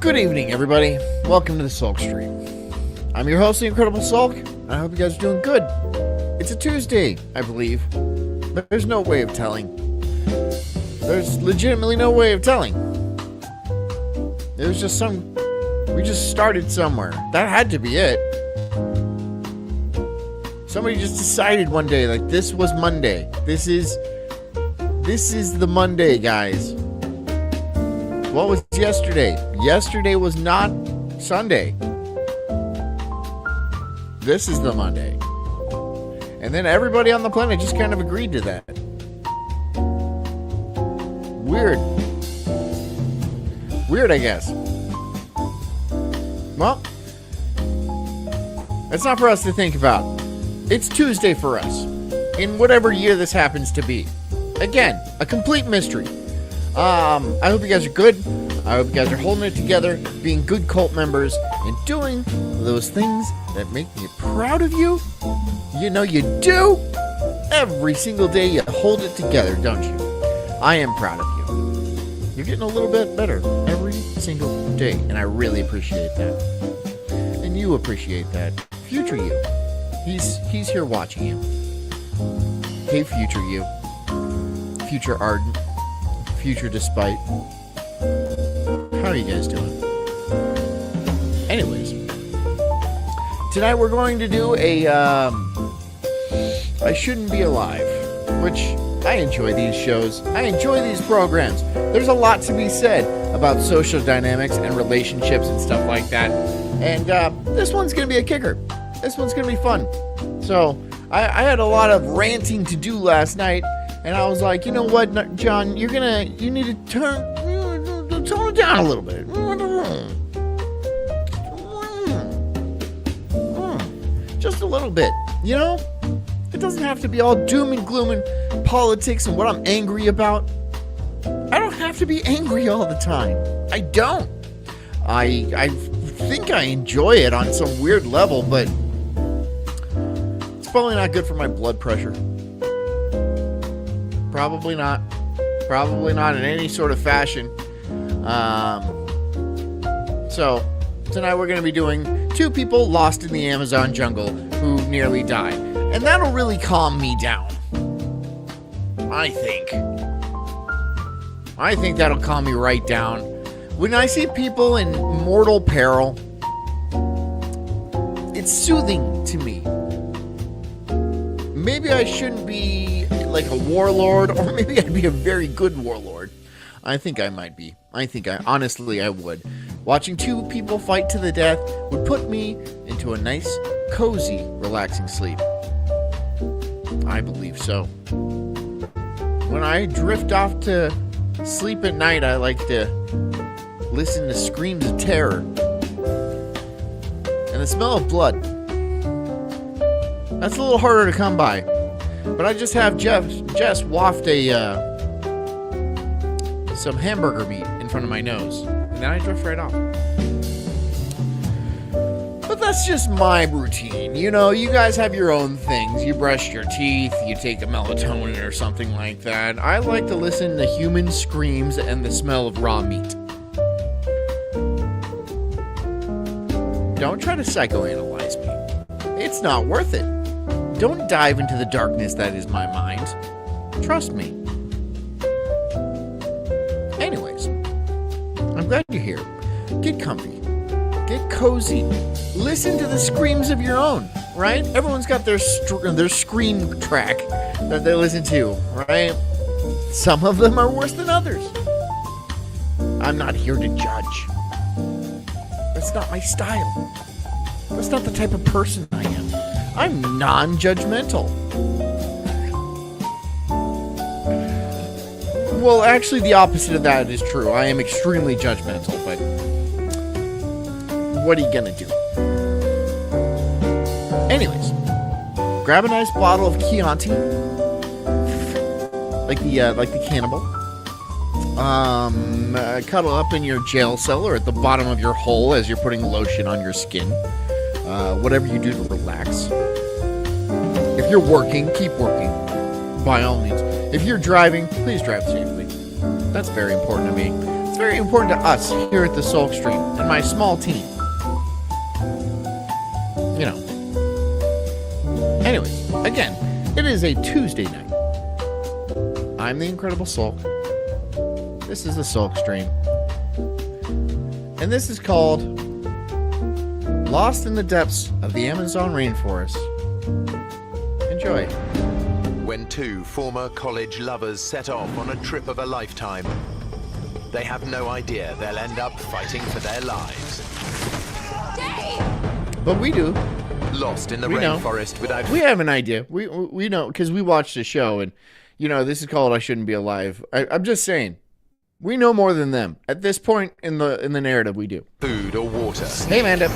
Good evening, everybody. Welcome to the Sulk stream. I'm your host, the Incredible Sulk, and I hope you guys are doing good. It's a Tuesday, I believe, but there's no way of telling. There's legitimately no way of telling. There's just we just started somewhere. That had to be it. Somebody just decided one day, like, this was Monday. This is the Monday, guys. What was yesterday? Yesterday was not Sunday. This is the Monday. And then everybody on the planet just kind of agreed to that. Weird, I guess. Well, that's not for us to think about. It's Tuesday for us, in whatever year this happens to be. Again, a complete mystery. I hope you guys are good. I hope you guys are holding it together, being good cult members, and doing those things that make me proud of you. You know you do. Every single day you hold it together, don't you? I am proud of you. You're getting a little bit better every single day, and I really appreciate that. And you appreciate that. Future you. He's here watching you. Hey, future you. Future Ardent. Future Despite. How are you guys doing? Anyways, tonight we're going to do a I Shouldn't Be Alive, which I enjoy these shows. I enjoy these programs. There's a lot to be said about social dynamics and relationships and stuff like that. And this one's going to be a kicker. This one's going to be fun. So I had a lot of ranting to do last night, and I was like, you know what, John, you need to tone it down a little bit. Just a little bit, you know? It doesn't have to be all doom and gloom and politics and what I'm angry about. I don't have to be angry all the time. I don't. I think I enjoy it on some weird level, but it's probably not good for my blood pressure. Probably not. Probably not in any sort of fashion. So, tonight we're going to be doing 2 people lost in the Amazon jungle who nearly died. And that'll really calm me down. I think that'll calm me right down. When I see people in mortal peril, it's soothing to me. Maybe I shouldn't be like a warlord, or maybe I'd be a very good warlord. I think I might be. Honestly, I would. Watching 2 people fight to the death would put me into a nice, cozy, relaxing sleep. I believe so. When I drift off to sleep at night, I like to listen to screams of terror and the smell of blood. That's a little harder to come by. But I just have Jess waft some hamburger meat in front of my nose, and then I drift right off. But that's just my routine. You know, you guys have your own things. You brush your teeth, you take a melatonin or something like that. I like to listen to human screams and the smell of raw meat. Don't try to psychoanalyze me. It's not worth it. Don't dive into the darkness that is my mind. Trust me. Anyways, I'm glad you're here. Get comfy. Get cozy. Listen to the screams of your own, right? Everyone's got their scream track that they listen to, right? Some of them are worse than others. I'm not here to judge. That's not my style. That's not the type of person I am. I'm non-judgmental. Well, actually, the opposite of that is true. I am extremely judgmental, but what are you gonna do? Anyways, grab a nice bottle of Chianti, like the cannibal. Cuddle up in your jail cell or at the bottom of your hole as you're putting lotion on your skin. Whatever you do to relax. If you're working, keep working. By all means. If you're driving, please drive safely. That's very important to me. It's very important to us here at the Sulk stream and my small team. You know. Anyways, again, it is a Tuesday night. I'm the Incredible Sulk. This is the Sulk stream. And this is called Lost in the Depths of the Amazon Rainforest. Enjoy. When two former college lovers set off on a trip of a lifetime, they have no idea they'll end up fighting for their lives. Dave! But we do. Lost in the We know. rainforest without... We have an idea. We know because we watched the show, and you know this is called "I Shouldn't Be Alive." I'm just saying, we know more than them at this point in the narrative. We do. food or water. Hey, Amanda,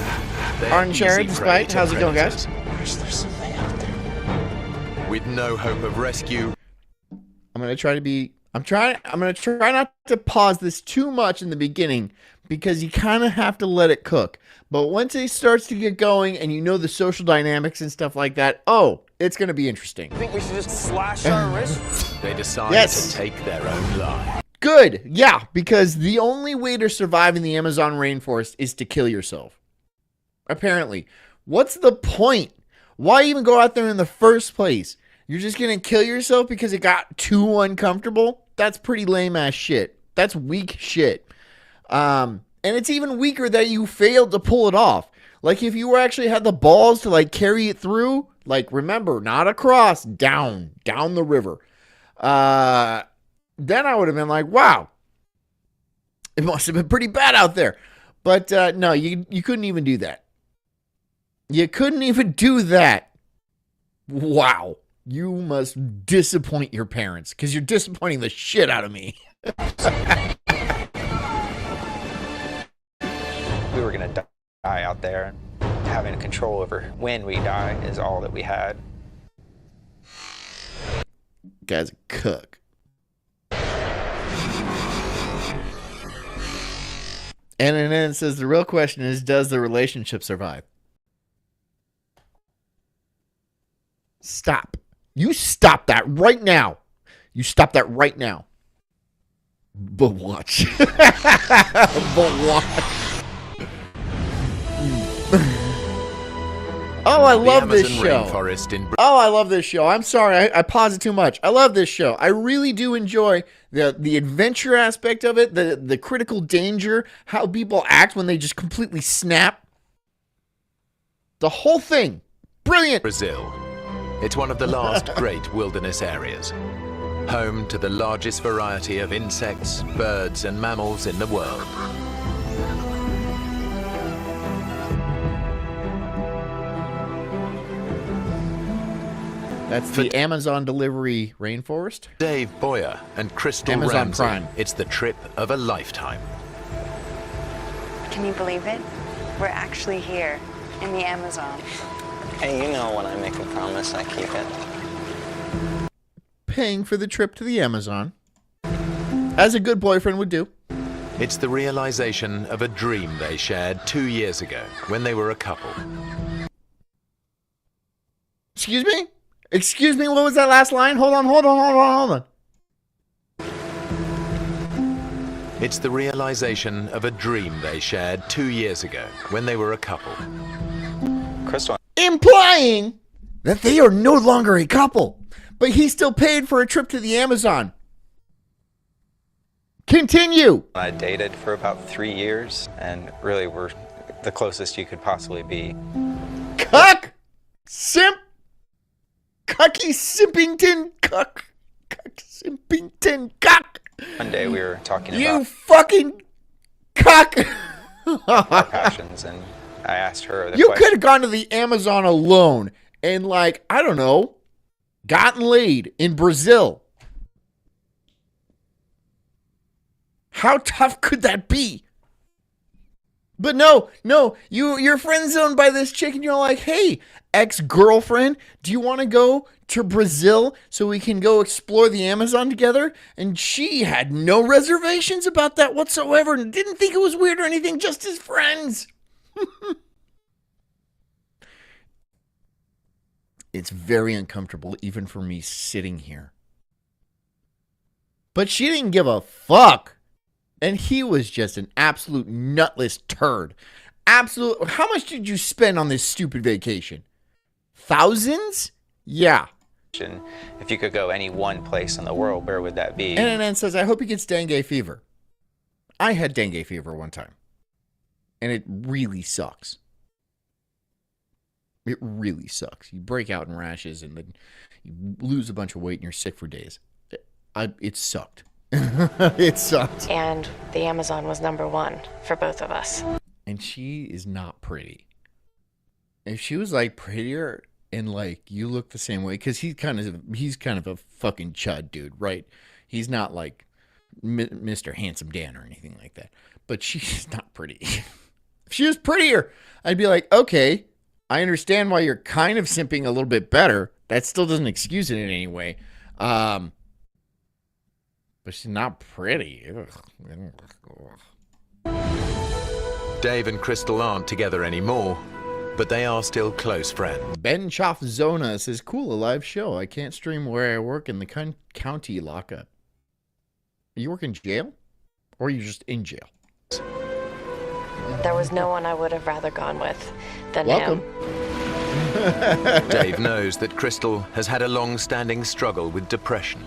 They're Arden, Sharon, easy prey Despite, to how's it going, guys? predators. There's something out there. With no hope of rescue, I'm gonna try not to pause this too much in the beginning because you kind of have to let it cook. But once it starts to get going and you know the social dynamics and stuff like that, oh, it's gonna be interesting. Think we should just slash our wrists? they decide Yes. to take their own life. Good, yeah, because the only way to survive in the Amazon rainforest is to kill yourself. Apparently. What's the point? Why even go out there in the first place? You're just gonna kill yourself because it got too uncomfortable? That's pretty lame ass shit. That's weak shit. And it's even weaker that you failed to pull it off. Like if you actually had the balls to like carry it through, like remember, not across, down the river. Then I would have been like, wow, it must have been pretty bad out there. But no, you couldn't even do that. You couldn't even do that. Wow. You must disappoint your parents because you're disappointing the shit out of me. We were going to die out there, and having control over when we die is all that we had. Guy's a cook. And then it says the real question is, does the relationship survive? Stop. You stop that right now. You stop that right now. But watch. But watch. Oh, I love this show. Oh, I love this show. I'm sorry, I paused it too much. I love this show. I really do enjoy the adventure aspect of it, the critical danger, how people act when they just completely snap. The whole thing. Brilliant. Brazil. It's one of the last great wilderness areas. Home to the largest variety of insects, birds, and mammals in the world. That's the Amazon delivery rainforest. Dave Boyer and Crystal Amazon Ramsey. Prime. It's the trip of a lifetime. Can you believe it? We're actually here in the Amazon. Hey, you know when I make a promise, I keep it. Paying for the trip to the Amazon, as a good boyfriend would do. It's the realization of a dream they shared 2 years ago when they were a couple. Excuse me? Excuse me, what was that last line? Hold on. It's the realization of a dream they shared 2 years ago when they were a couple. Crystal, Implying that they are no longer a couple, but he still paid for a trip to the Amazon. Continue. I dated for about 3 years, and really we're the closest you could possibly be. Cuck! Simp! Cucky Simpington! Cuck! Cuck Simpington! Cuck! One day we were talking You about fucking cuck! our passions, and I asked her the You question. could have gone to the Amazon alone and, like, I don't know, gotten laid in Brazil. How tough could that be? But no, you're friend zoned by this chick and you're like, hey, ex-girlfriend, do you want to go to Brazil so we can go explore the Amazon together? And she had no reservations about that whatsoever and didn't think it was weird or anything, just as friends. It's very uncomfortable even for me sitting here. But she didn't give a fuck. And he was just an absolute nutless turd. Absolute. How much did you spend on this stupid vacation? Thousands? Yeah. If you could go any one place in the world, where would that be? And then says, I hope he gets dengue fever. I had dengue fever one time. And it really sucks. It really sucks. You break out in rashes and then you lose a bunch of weight and you're sick for days. It sucked. It sucked. And the Amazon was #1 for both of us. And she is not pretty. If she was like prettier and like you look the same way, because he's kind of a fucking chud dude, right? He's not like Mr. Handsome Dan or anything like that. But she's not pretty. If she was prettier, I'd be like, okay, I understand why you're kind of simping a little bit better. That still doesn't excuse it in any way. But she's not pretty. Dave and Crystal aren't together anymore, but they are still close friends. Ben Choff Zona says, cool, a live show. I can't stream where I work in the county lockup. You work in jail? Or are you just in jail? There was no one I would have rather gone with than Welcome. him. Dave knows that Crystal has had a long-standing struggle with depression.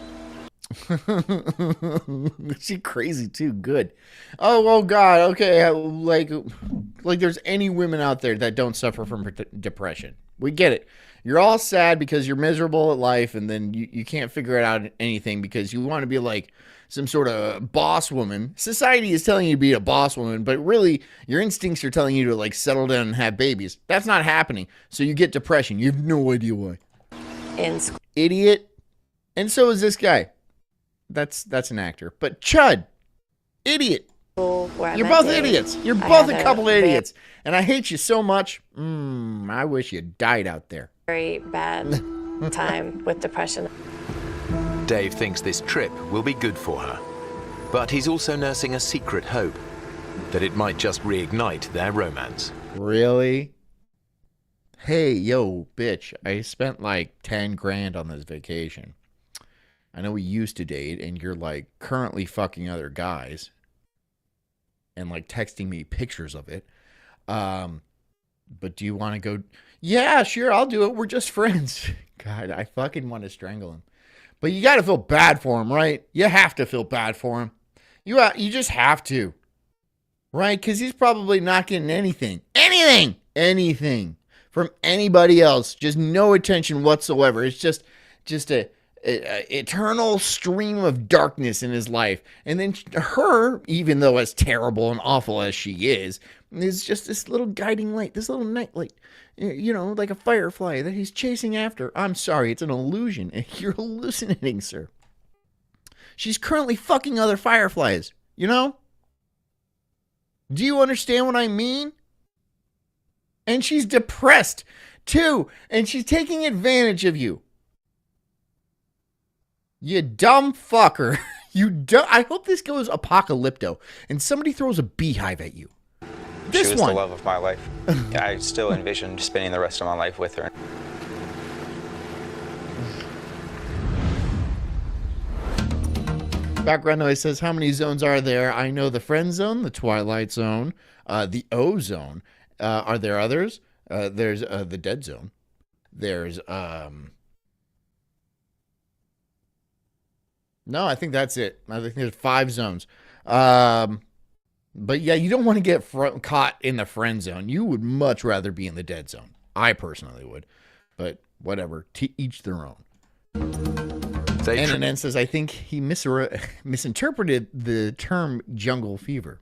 She crazy too. Good. Oh God. Okay. Like there's any women out there that don't suffer from depression. We get it. You're all sad because you're miserable at life, and then you can't figure it out anything because you want to be like some sort of boss woman. Society is telling you to be a boss woman, but really your instincts are telling you to like settle down and have babies. That's not happening. So you get depression. You have no idea why. In school. Idiot. And so is this guy. That's an actor. But chud. Idiot. Where I You're met both Dave, idiots. You're I both had a couple idiots. And I hate you so much. I wish you died out there. very bad time with depression. Dave thinks this trip will be good for her, but he's also nursing a secret hope that it might just reignite their romance. Really? Hey, yo, bitch, I spent like 10 grand on this vacation. I know we used to date, and you're like currently fucking other guys and like texting me pictures of it. But do you want to go? Yeah, sure, I'll do it. We're just friends. God, I fucking want to strangle him. But you got to feel bad for him, right? You have to feel bad for him. You just have to. Right? Because he's probably not getting anything from anybody else. Just no attention whatsoever. It's just a eternal stream of darkness in his life. And then her, even though as terrible and awful as she is just this little guiding light, this little night light, you know, like a firefly that he's chasing after. I'm sorry, it's an illusion. You're hallucinating, sir. She's currently fucking other fireflies, you know? Do you understand what I mean? And she's depressed, too. And she's taking advantage of you. You dumb fucker. I hope this goes apocalypto and somebody throws a beehive at you. She was the love of my life. I still envisioned spending the rest of my life with her. Background noise says, how many zones are there? I know the friend zone, the twilight zone, the O zone. Are there others? There's the dead zone. There's no, I think that's it. I think there's 5 zones. But yeah, you don't want to get caught in the friend zone. You would much rather be in the dead zone. I personally would. But whatever. To each their own. And then says, I think he misinterpreted the term jungle fever.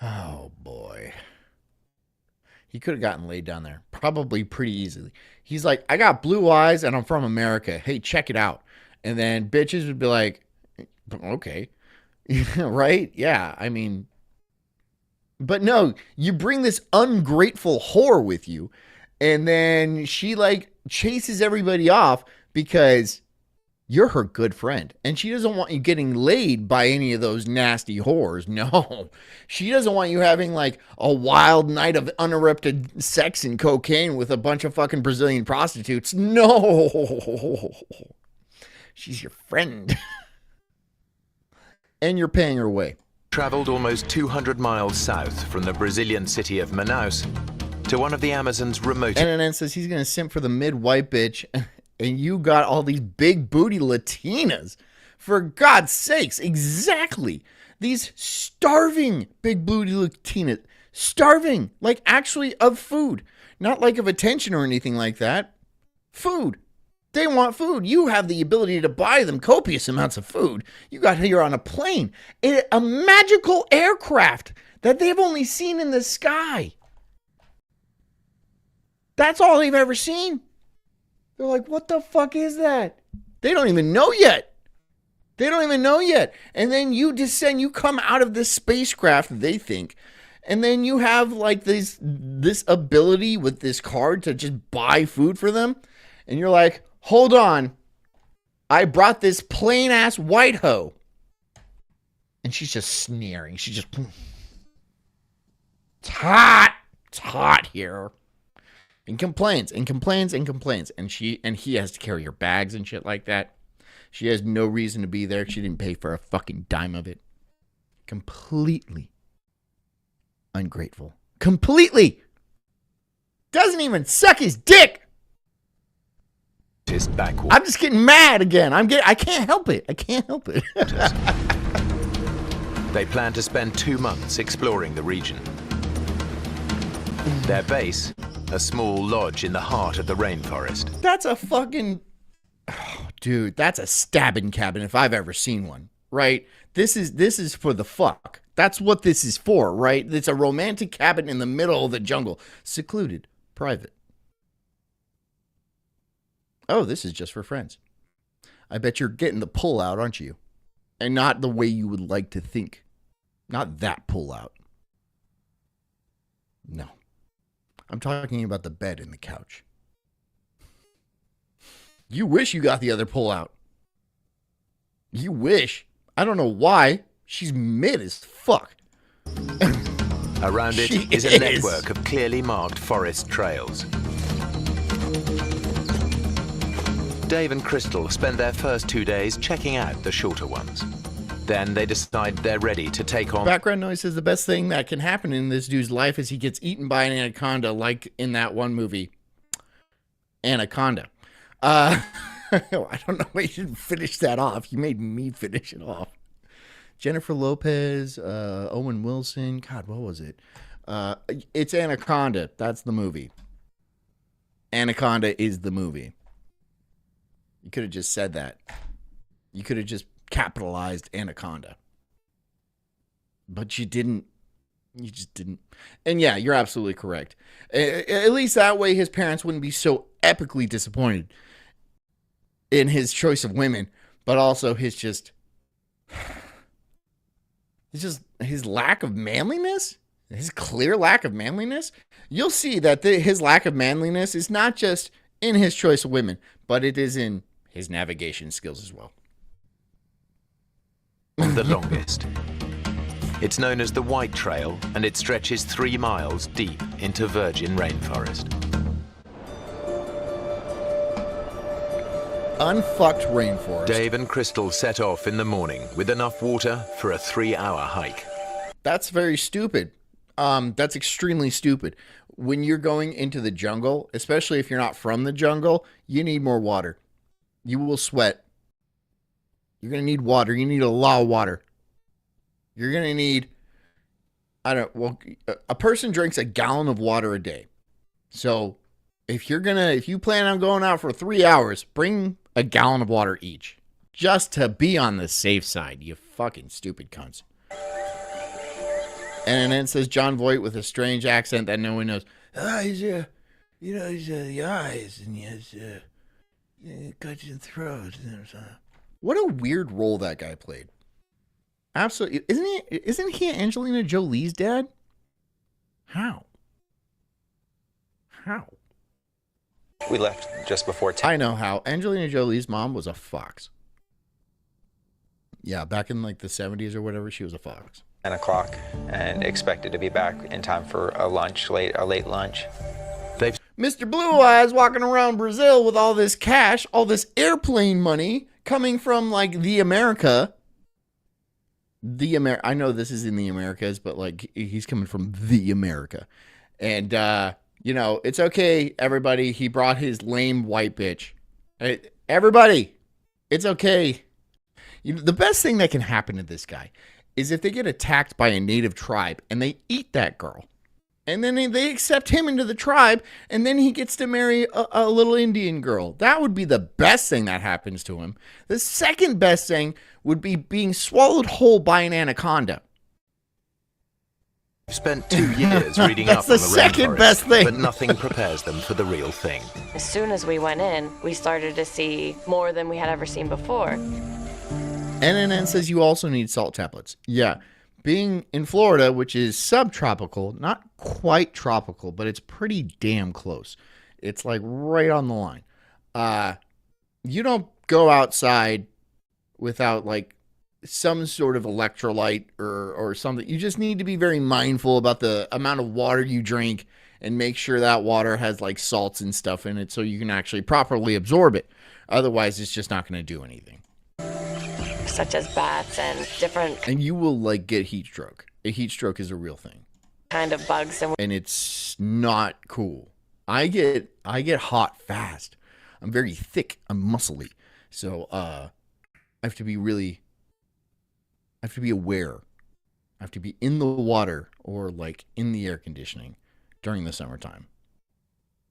Oh, boy. He could have gotten laid down there. Probably pretty easily. He's like, I got blue eyes and I'm from America. Hey, check it out. And then bitches would be like, okay. Right? Yeah, I mean. But no, you bring this ungrateful whore with you. And then she like chases everybody off because you're her good friend. And she doesn't want you getting laid by any of those nasty whores. No. She doesn't want you having like a wild night of uninterrupted sex and cocaine with a bunch of fucking Brazilian prostitutes. No. She's your friend. and you're paying her way. Traveled almost 200 miles south from the Brazilian city of Manaus to one of the Amazon's remote. NNN says he's going to simp for the mid-white bitch, and you got all these big booty Latinas. For God's sakes, exactly. These starving big booty Latinas. Starving, like actually of food. Not like of attention or anything like that. Food. They want food. You have the ability to buy them copious amounts of food. You got here on a plane. A magical aircraft that they've only seen in the sky. That's all they've ever seen. They're like, what the fuck is that? They don't even know yet. They don't even know yet. And then you descend, you come out of this spacecraft, they think, and then you have like this ability with this card to just buy food for them. And you're like, hold on. I brought this plain ass white hoe. And she's just sneering. She just, it's hot here. And complains and complains and complains. And he has to carry her bags and shit like that. She has no reason to be there. She didn't pay for a fucking dime of it. Completely ungrateful. Completely. Doesn't even suck his dick. I'm just getting mad again. I can't help it. I can't help it. They plan to spend 2 months exploring the region. Their base, a small lodge in the heart of the rainforest. That's a fucking... Oh, dude, that's a stabbing cabin if I've ever seen one, right? This is for the fuck. That's what this is for, right? It's a romantic cabin in the middle of the jungle. Secluded. Private. Oh, this is just for friends. I bet you're getting the pull out, aren't you? And not the way you would like to think. Not that pull out. No. I'm talking about the bed and the couch. You wish you got the other pull out. You wish. I don't know why. She's mid as fuck. Around it is a network of clearly marked forest trails. Dave and Crystal spend their first 2 days checking out the shorter ones. Then they decide they're ready to take on... Background noise says the best thing that can happen in this dude's life is he gets eaten by an anaconda, like in that one movie, Anaconda. I don't know why you didn't finish that off. You made me finish it off. Jennifer Lopez, Owen Wilson. God, what was it? It's Anaconda. That's the movie. Anaconda is the movie. You could have just said that. You could have just capitalized Anaconda. But you didn't. You just didn't. And yeah, you're absolutely correct. At least that way his parents wouldn't be so epically disappointed in his choice of women, but also his just his lack of manliness, his clear lack of manliness. You'll see that his lack of manliness is not just in his choice of women, but it is in his navigation skills as well. The longest. It's known as the White Trail, and it stretches 3 miles deep into virgin rainforest. Unfucked rainforest. Dave and Crystal set off in the morning with enough water for a 3-hour hike. That's very stupid. That's extremely stupid. When you're going into the jungle, especially if you're not from the jungle, you need more water. You will sweat. You're going to need water. You need a lot of water. You're going to need, a person drinks a gallon of water a day. So if you plan on going out for 3 hours, bring a gallon of water each. Just to be on the safe side, you fucking stupid cunts. And then it says John Voight with a strange accent that no one knows. He's the eyes, and he has cuts and throats. What a weird role that guy played. Absolutely. Isn't he Angelina Jolie's dad? How? We left just before 10. I know how. Angelina Jolie's mom was a fox. Yeah, back in like the 70s or whatever, she was a fox. 10 o'clock and expected to be back in time for a late lunch. Mr. Blue Eyes walking around Brazil with all this cash, all this airplane money coming from like the America. I know this is in the Americas, but like he's coming from the America. And it's okay, everybody. He brought his lame white bitch. Everybody, it's okay. The best thing that can happen to this guy is if they get attacked by a native tribe and they eat that girl. And then they accept him into the tribe, and then he gets to marry a little Indian girl. That would be the best thing that happens to him. The second best thing would be being swallowed whole by an anaconda. I've spent 2 years reading up on the second rainforest, best thing. but nothing prepares them for the real thing. As soon as we went in, we started to see more than we had ever seen before. NNN says you also need salt tablets. Yeah. Being in Florida, which is subtropical, not quite tropical, but it's pretty damn close. It's like right on the line. You don't go outside without like some sort of electrolyte or something. You just need to be very mindful about the amount of water you drink and make sure that water has like salts and stuff in it so you can actually properly absorb it. Otherwise, it's just not going to do anything. Such as bats and different And you will like get heat stroke. A heat stroke is a real thing. kind of bugs. And And it's not cool. I get hot fast. I'm very thick. I'm muscly. So I have to be aware. I have to be in the water or like in the air conditioning during the summertime.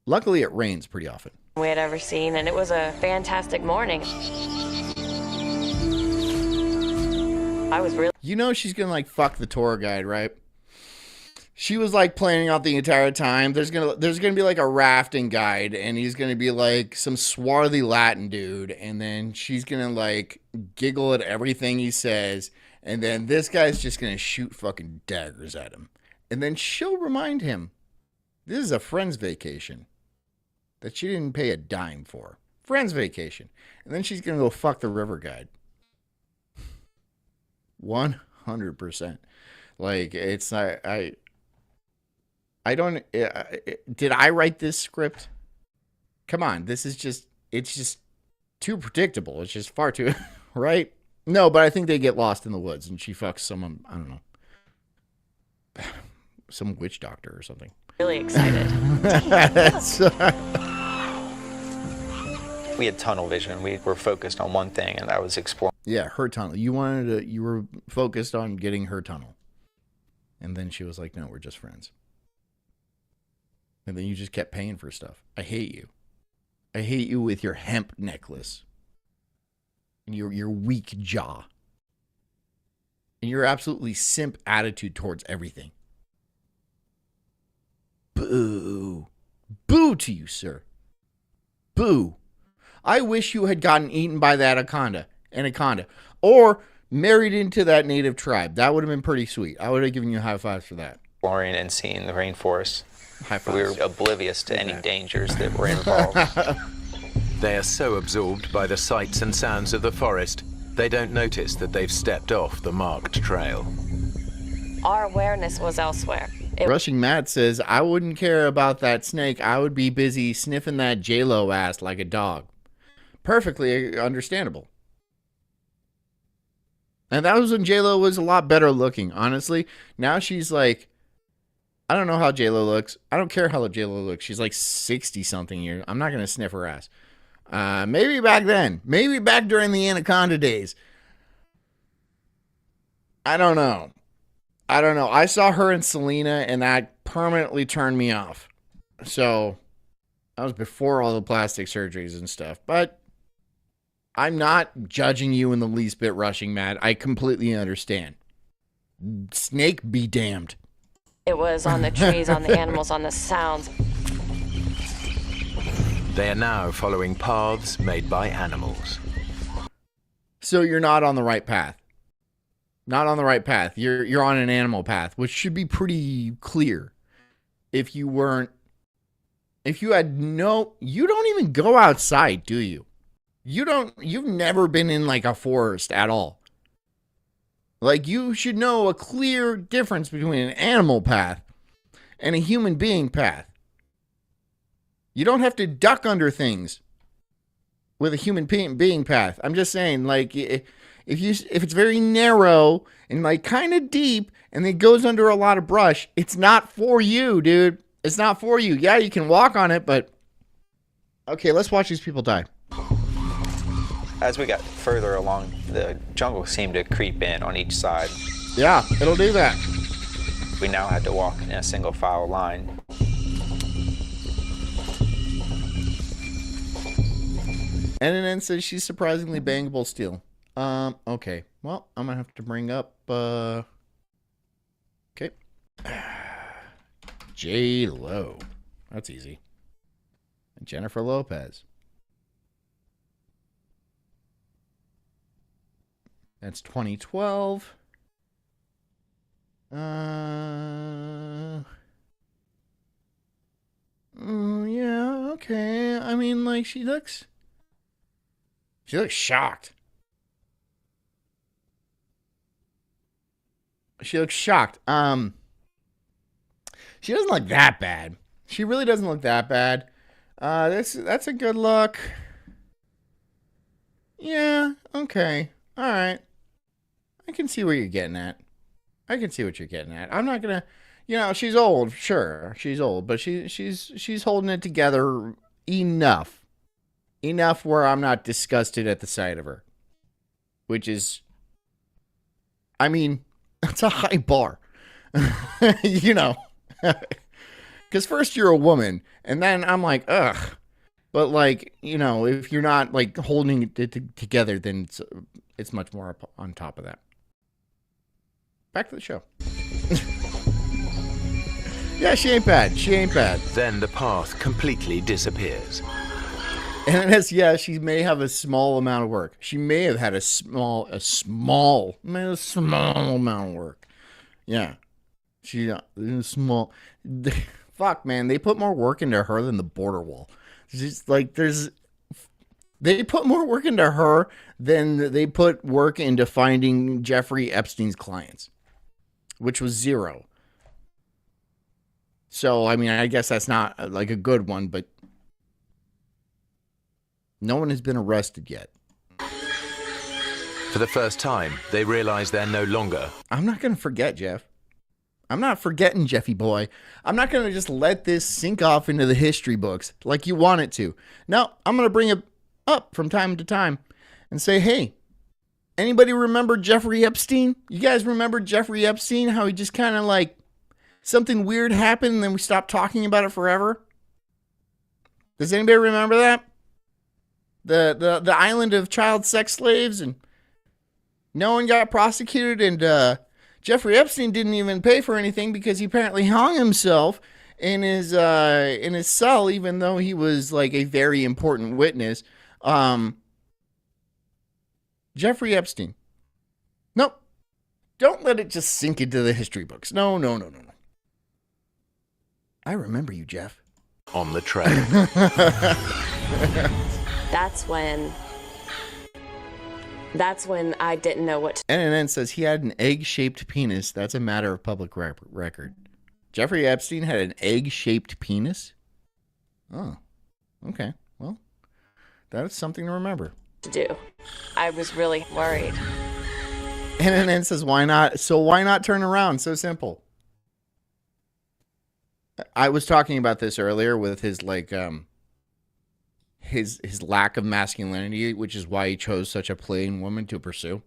Luckily it rains pretty often. we had ever seen, and it was a fantastic morning. I was really You know she's gonna like fuck the tour guide, right? She was like planning out the entire time. There's gonna be like a rafting guide, and he's gonna be like some swarthy Latin dude, and then she's gonna like giggle at everything he says, and then this guy's just gonna shoot fucking daggers at him, and then she'll remind him this is a friend's vacation that she didn't pay a dime for. Friend's vacation, and then she's gonna go fuck the river guide. 100%. Like it's not. I don't. Did I write this script? Come on, it's just too predictable. It's just far too right. No, but I think they get lost in the woods, and she fucks someone. I don't know, some witch doctor or something. really excited. We had tunnel vision. We were focused on one thing, and that was exploring. Yeah, her tunnel. You were focused on getting her tunnel, and then she was like, "No, we're just friends." And then you just kept paying for stuff. I hate you. I hate you with your hemp necklace. And your weak jaw. And your absolutely simp attitude towards everything. Boo. Boo to you, sir. Boo. I wish you had gotten eaten by that anaconda. Or married into that native tribe. That would have been pretty sweet. I would have given you high fives for that. Exploring and seeing the rainforest. High fives. We were oblivious to any dangers that were involved. They are so absorbed by the sights and sounds of the forest, they don't notice that they've stepped off the marked trail. Our awareness was elsewhere. Rushing Matt says, I wouldn't care about that snake. I would be busy sniffing that J-Lo ass like a dog. Perfectly understandable. And that was when J-Lo was a lot better looking, honestly. Now she's like, I don't know how J-Lo looks. I don't care how J-Lo looks. She's like 60-something years. I'm not going to sniff her ass. Maybe back then. Maybe back during the Anaconda days. I don't know. I saw her and Selena, and that permanently turned me off. So, that was before all the plastic surgeries and stuff. But I'm not judging you in the least bit, Rushing Matt. I completely understand. Snake be damned. It was on the trees, on the animals, on the sounds. They are now following paths made by animals. So you're not on the right path. Not on the right path. You're on an animal path, which should be pretty clear. If you don't even go outside, do you? You've never been in like a forest at all. Like you should know a clear difference between an animal path and a human being path. You don't have to duck under things with a human being path. I'm just saying, like, if it's very narrow and like kind of deep and it goes under a lot of brush, it's not for you, dude. It's not for you. Yeah, you can walk on it, but okay, let's watch these people die. As we got further along, the jungle seemed to creep in on each side. Yeah, it'll do that. We now had to walk in a single file line. NNN says she's surprisingly bangable still. Okay. Well, I'm gonna have to bring up, okay. J-Lo. That's easy. And Jennifer Lopez. That's 2012. Yeah, okay. I mean, like, she looks shocked. She looks shocked. She doesn't look that bad. She really doesn't look that bad. That's a good look. Yeah, okay. All right. I can see where you're getting at. I can see what you're getting at. I'm not gonna, she's old, sure, she's old, but she's holding it together enough where I'm not disgusted at the sight of her, which is, I mean, that's a high bar, because first you're a woman, and then I'm like, ugh, but like, if you're not like holding it together, then it's much more on top of that. Back to the show. Yeah, she ain't bad. She ain't bad. Then the path completely disappears. And she may have a small amount of work. She may have had a small amount of work. Yeah. She small. Fuck, man. They put more work into her than the border wall. It's just like they put more work into her than they put work into finding Jeffrey Epstein's clients, which was 0. So, I mean, I guess that's not like a good one, but no one has been arrested yet. For the first time, they realize they're no longer. I'm not going to forget, Jeff. I'm not forgetting, Jeffy boy. I'm not going to just let this sink off into the history books like you want it to. No, I'm going to bring it up from time to time and say, hey, anybody remember Jeffrey Epstein? You guys remember Jeffrey Epstein? How he just kind of like something weird happened and then we stopped talking about it forever? Does anybody remember that? The island of child sex slaves, and no one got prosecuted, and Jeffrey Epstein didn't even pay for anything because he apparently hung himself in his cell, even though he was like a very important witness. Jeffrey Epstein. Nope. Don't let it just sink into the history books. No. I remember you, Jeff. On the trail. That's when I didn't know what to NNN says he had an egg-shaped penis. That's a matter of public record. Jeffrey Epstein had an egg-shaped penis? Oh, okay. Well, that's something to remember. do. I was really worried. NNN says, why not? So why not turn around? So simple. I was talking about this earlier with his his lack of masculinity, which is why he chose such a plain woman to pursue.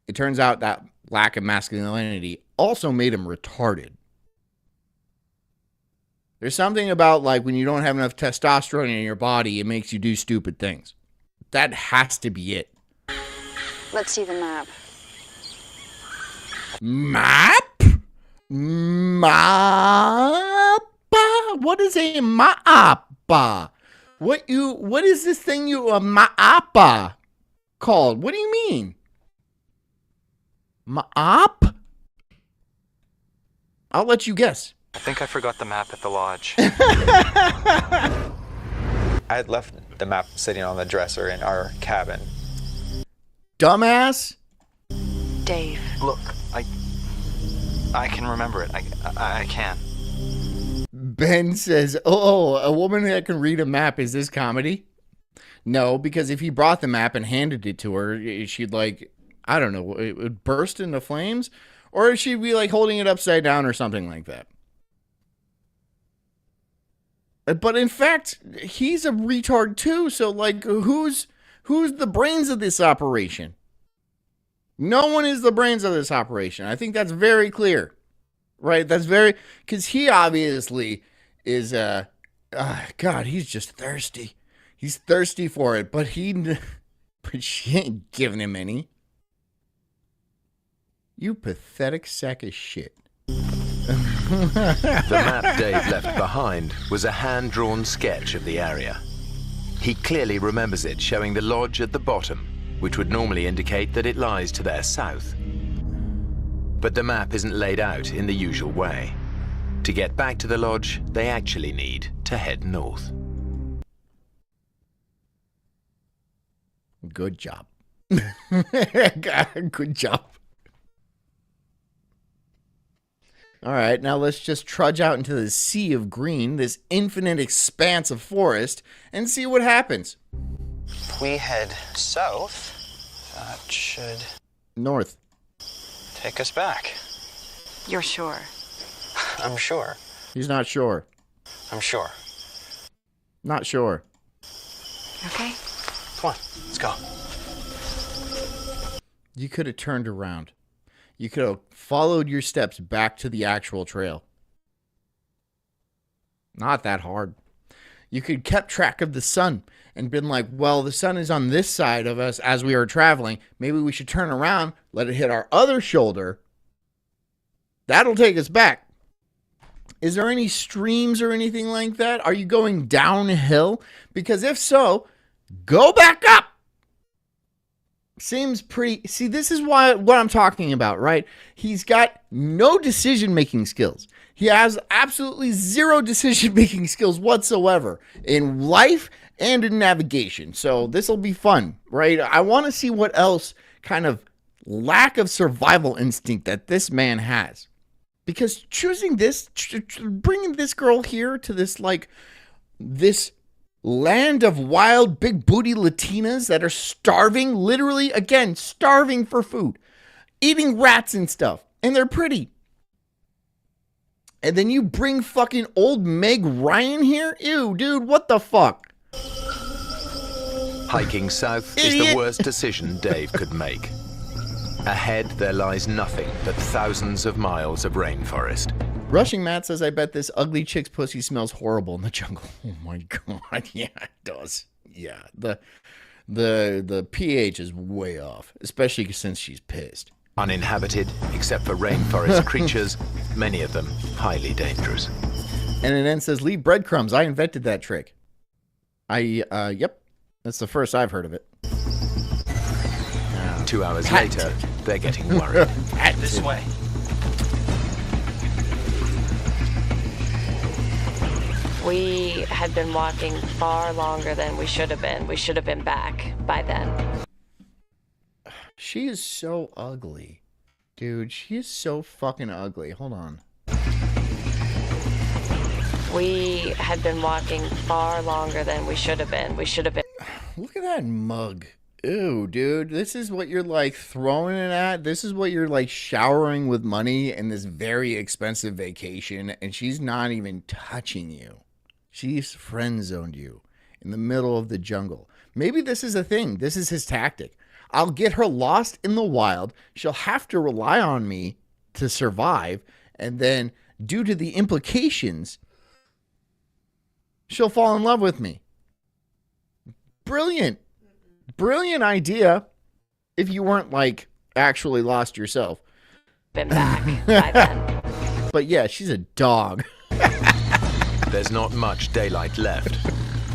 It turns out that lack of masculinity also made him retarded. There's something about like when you don't have enough testosterone in your body, it makes you do stupid things. That has to be it. Let's see the map. Map? Map? What is a map? What is this thing a map called? What do you mean? Map? I'll let you guess. I think I forgot the map at the lodge. I had left the map sitting on the dresser in our cabin. Dumbass? Dave. Look, I can remember it. I can. Ben says, oh, a woman that can read a map, is this comedy? No, because if he brought the map and handed it to her, she'd like, I don't know, it would burst into flames, or she'd be like holding it upside down or something like that. But in fact, he's a retard too. So like, who's the brains of this operation? No one is the brains of this operation. I think that's very clear, right? That's very, because he obviously is God, he's just thirsty. He's thirsty for it, but she ain't giving him any. You pathetic sack of shit. The map Dave left behind was a hand-drawn sketch of the area. He clearly remembers it showing the lodge at the bottom, which would normally indicate that it lies to their south. But the map isn't laid out in the usual way. To get back to the lodge, they actually need to head north. Good job. Good job. All right, now let's just trudge out into the sea of green, this infinite expanse of forest, and see what happens. If we head south, that should North. take us back. You're sure? I'm sure. He's not sure. I'm sure. Not sure. Okay. Come on, let's go. You could have turned around. You could have followed your steps back to the actual trail. Not that hard. You could have kept track of the sun and been like, well, the sun is on this side of us as we are traveling. Maybe we should turn around, let it hit our other shoulder. That'll take us back. Is there any streams or anything like that? Are you going downhill? Because if so, go back up. Seems pretty. See, this is what I'm talking about, right? He's got no decision-making skills. He has absolutely zero decision-making skills whatsoever in life and in navigation. So this will be fun, right? I want to see what else kind of lack of survival instinct that this man has. Because choosing this, bringing this girl here to this, like, this land of wild, big booty Latinas that are starving, literally, again, starving for food, eating rats and stuff, and they're pretty. And then you bring fucking old Meg Ryan here? Ew, dude, what the fuck? Hiking south is the worst decision Dave could make. Ahead, there lies nothing but thousands of miles of rainforest. Rushing Matt says, I bet this ugly chick's pussy smells horrible in the jungle. Oh my god, yeah, it does. Yeah, the pH is way off, especially since she's pissed. Uninhabited, except for rainforest creatures, many of them highly dangerous. And it then says, leave breadcrumbs. I invented that trick. Yep, that's the first I've heard of it. 2 hours later, they're getting worried. This way. We had been walking far longer than we should have been. We should have been back by then. She is so ugly. Dude, she is so fucking ugly. Hold on. We had been walking far longer than we should have been. We should have been. Look at that mug. Ew, dude. This is what you're like throwing it at. This is what you're like showering with money in this very expensive vacation. And she's not even touching you. She's friend zoned you in the middle of the jungle. Maybe this is a thing. This is his tactic. I'll get her lost in the wild. She'll have to rely on me to survive. And then due to the implications, she'll fall in love with me. Brilliant. Brilliant idea if you weren't like actually lost yourself. Been back by then. But yeah, she's a dog. There's not much daylight left.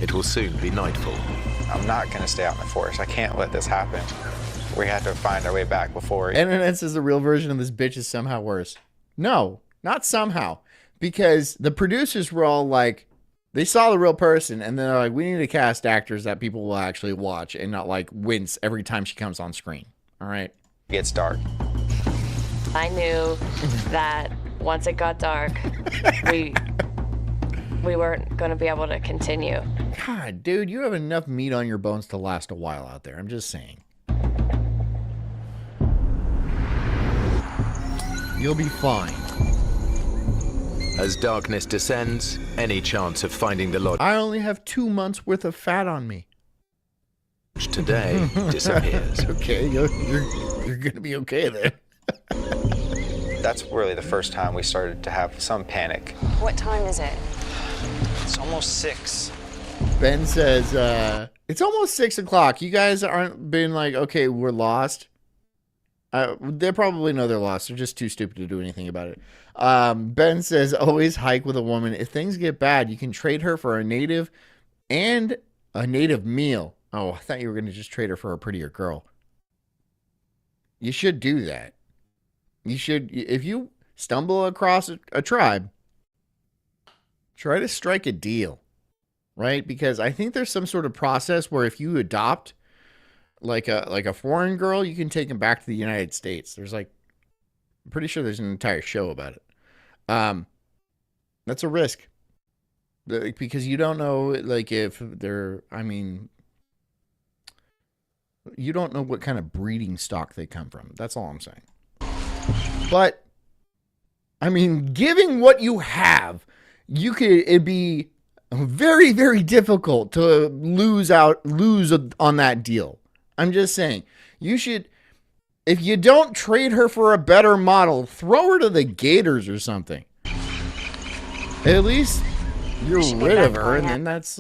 It will soon be nightfall. I'm not going to stay out in the forest. I can't let this happen. We have to find our way back before... And it says the real version of this bitch is somehow worse. No, not somehow. Because the producers were all like, they saw the real person, and they're like, we need to cast actors that people will actually watch and not like wince every time she comes on screen. All right? It gets dark. I knew that once it got dark, we weren't going to be able to continue. God, dude, you have enough meat on your bones to last a while out there. I'm just saying. You'll be fine. As darkness descends, any chance of finding the lodge I only have 2 months worth of fat on me. today disappears. Okay, you're gonna be okay then. That's really the first time we started to have some panic. What time is it? It's almost 6. Ben says, it's almost 6 o'clock. You guys aren't been like, okay, we're lost. They probably know they're lost. They're just too stupid to do anything about it. Ben says, always hike with a woman. If things get bad, you can trade her for a native and a native meal. Oh, I thought you were going to just trade her for a prettier girl. You should do that. You should, if you stumble across a tribe, try to strike a deal, right? Because I think there's some sort of process where if you adopt like a foreign girl, you can take them back to the United States. There's I'm pretty sure there's an entire show about it. That's a risk because you don't know, if they're, you don't know what kind of breeding stock they come from. That's all I'm saying. But giving what you have, it'd be very, very difficult to lose on that deal. I'm just saying, you should, if you don't trade her for a better model, throw her to the Gators or something. At least you're rid of her, and then that's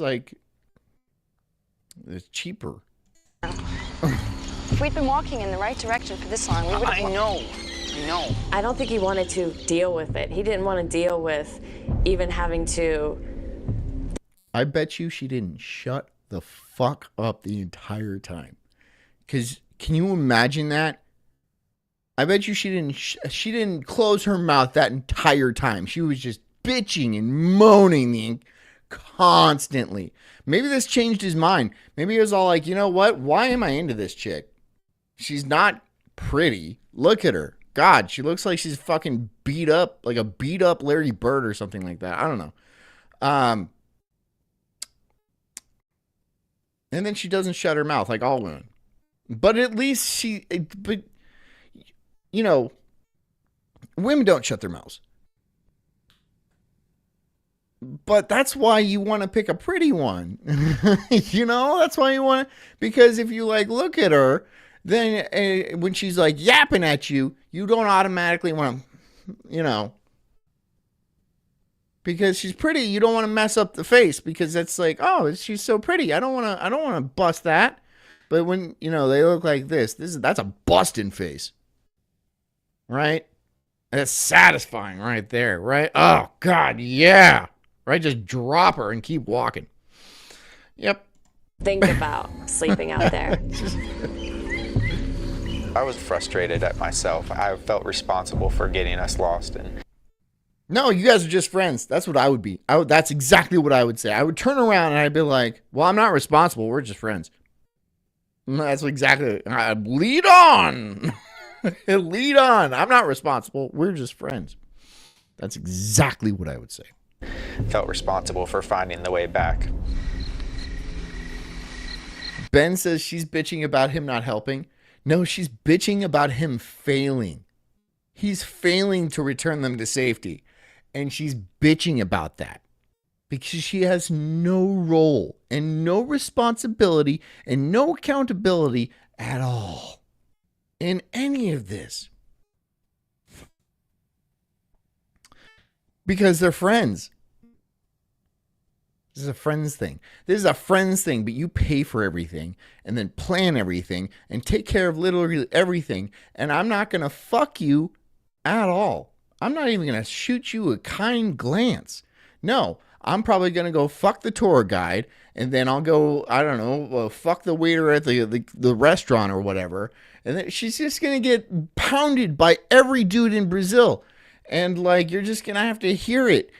it's cheaper. If we'd been walking in the right direction for this long, we would have... I know. I don't think he wanted to deal with it. He didn't want to deal with even having to... I bet you she didn't shut the fuck up the entire time. Because can you imagine that? I bet you she didn't close her mouth that entire time. She was just bitching and moaning constantly. Maybe this changed his mind. Maybe he was all like, you know what? Why am I into this chick? She's not pretty. Look at her. God, she looks like she's fucking beat up, like a beat up Larry Bird or something like that. I don't know. And then she doesn't shut her mouth like all women. But at least women don't shut their mouths. But that's why you want to pick a pretty one. That's why you want to, because if you look at her, then when she's yapping at you, you don't automatically want to, because she's pretty, you don't want to mess up the face because that's oh, she's so pretty. I don't want to bust that. But when, they look like that's a busting face. Right? That's satisfying right there, right? Oh, God, yeah. Right? Just drop her and keep walking. Yep. Think about sleeping out there. I was frustrated at myself. I felt responsible for getting us lost. And no, you guys are just friends. That's what I would be. That's exactly what I would say. I would turn around and I'd be like, well, I'm not responsible. We're just friends. And that's exactly. Lead on. Lead on. I'm not responsible. We're just friends. That's exactly what I would say. Felt responsible for finding the way back. Ben says she's bitching about him not helping. No, she's bitching about him failing. He's failing to return them to safety. And she's bitching about that. Because she has no role and no responsibility and no accountability at all in any of this. Because they're friends. This is a friends thing. This is a friends thing, but you pay for everything and then plan everything and take care of literally everything. And I'm not going to fuck you at all. I'm not even going to shoot you a kind glance. No, I'm probably going to go fuck the tour guide and then I'll go, I don't know, fuck the waiter at the restaurant or whatever. And then she's just going to get pounded by every dude in Brazil. And you're just going to have to hear it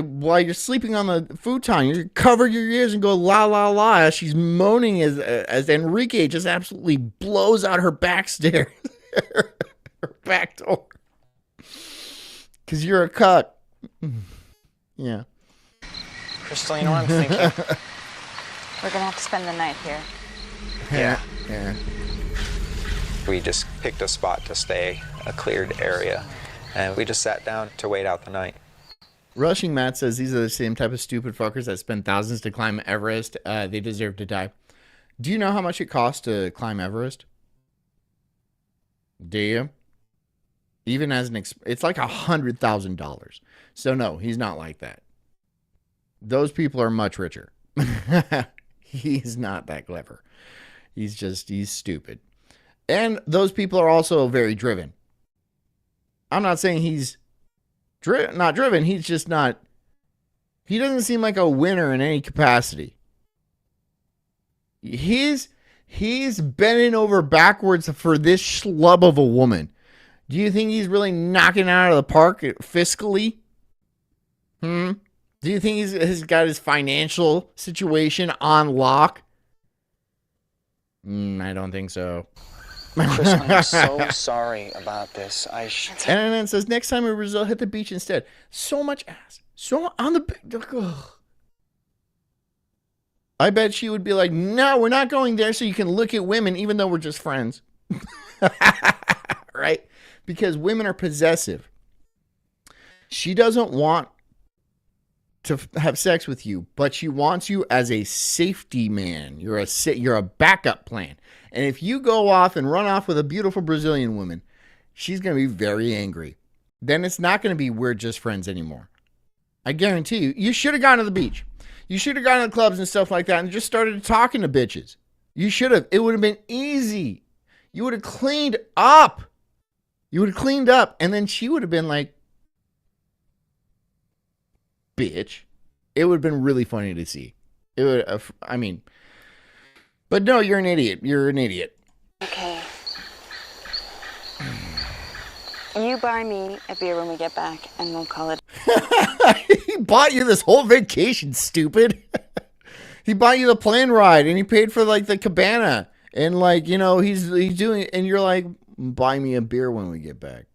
while you're sleeping on the futon. You cover your ears and go la la la as she's moaning as Enrique just absolutely blows out her back stairs. Her back door. Because you're a cuck. Yeah. Crystal, you know what I'm thinking? We're gonna have to spend the night here. Yeah. Yeah. We just picked a spot to stay, a cleared area, and we just sat down to wait out the night. Rushing Matt says these are the same type of stupid fuckers that spend thousands to climb Everest. They deserve to die. Do you know how much it costs to climb Everest? Do you? Even as an it's like $100,000. So no, he's not like that. Those people are much richer. He's not that clever. He's stupid. And those people are also very driven. I'm not saying he's not driven. He's just not. He doesn't seem like a winner in any capacity. He's bending over backwards for this schlub of a woman. Do you think he's really knocking it out of the park fiscally? Do you think he's got his financial situation on lock? I don't think so. Chris, I'm so sorry about this. And then it says, next time in Brazil, hit the beach instead. So much ass. So on the... Ugh. I bet she would be like, no, we're not going there so you can look at women even though we're just friends. Right? Because women are possessive. She doesn't want to have sex with you, but she wants you as a safety man. You're a backup plan. And if you go off and run off with a beautiful Brazilian woman, she's going to be very angry. Then it's not going to be we're just friends anymore. I guarantee you. You should have gone to the beach. You should have gone to the clubs and stuff like that and just started talking to bitches. You should have. It would have been easy. You would have cleaned up. And then she would have been like, bitch. It would have been really funny to see. It would have, but no, you're an idiot. Okay. You buy me a beer when we get back, and we'll call it. He bought you this whole vacation, stupid. He bought you the plane ride, and he paid for like the cabana, and like he's doing, and you're like, buy me a beer when we get back.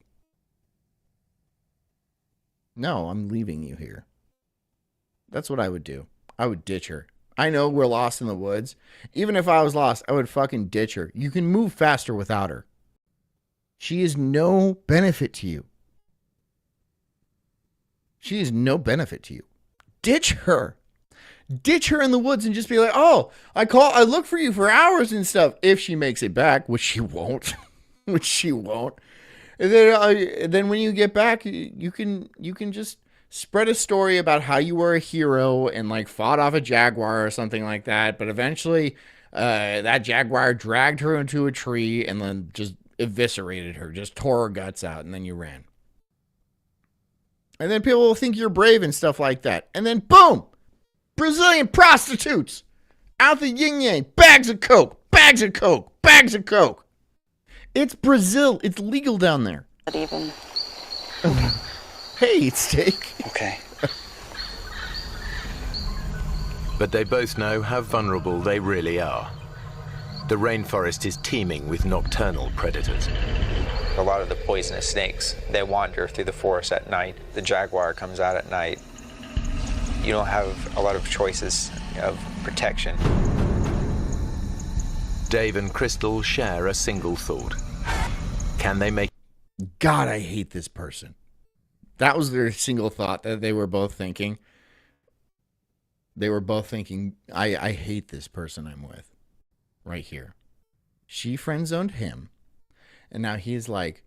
No, I'm leaving you here. That's what I would do. I would ditch her. I know we're lost in the woods. Even if I was lost, I would fucking ditch her. You can move faster without her. She is no benefit to you. Ditch her. Ditch her in the woods and just be like, oh, I look for you for hours and stuff. If she makes it back, which she won't. And then when you get back, you can just spread a story about how you were a hero and like fought off a jaguar or something like that. But eventually that jaguar dragged her into a tree and then just eviscerated her, just tore her guts out, and then you ran. And then people will think you're brave and stuff like that. And then boom, Brazilian prostitutes out the yin yang, bags of coke. It's Brazil. It's legal down there. But even. Hey, steak. Okay. But they both know how vulnerable they really are. The rainforest is teeming with nocturnal predators. A lot of the poisonous snakes, they wander through the forest at night. The jaguar comes out at night. You don't have a lot of choices of protection. Dave and Crystal share a single thought. Can they make... God, I hate this person. That was their single thought that they were both thinking. They were both thinking, I hate this person I'm with. Right here. She friend-zoned him. And now he's like,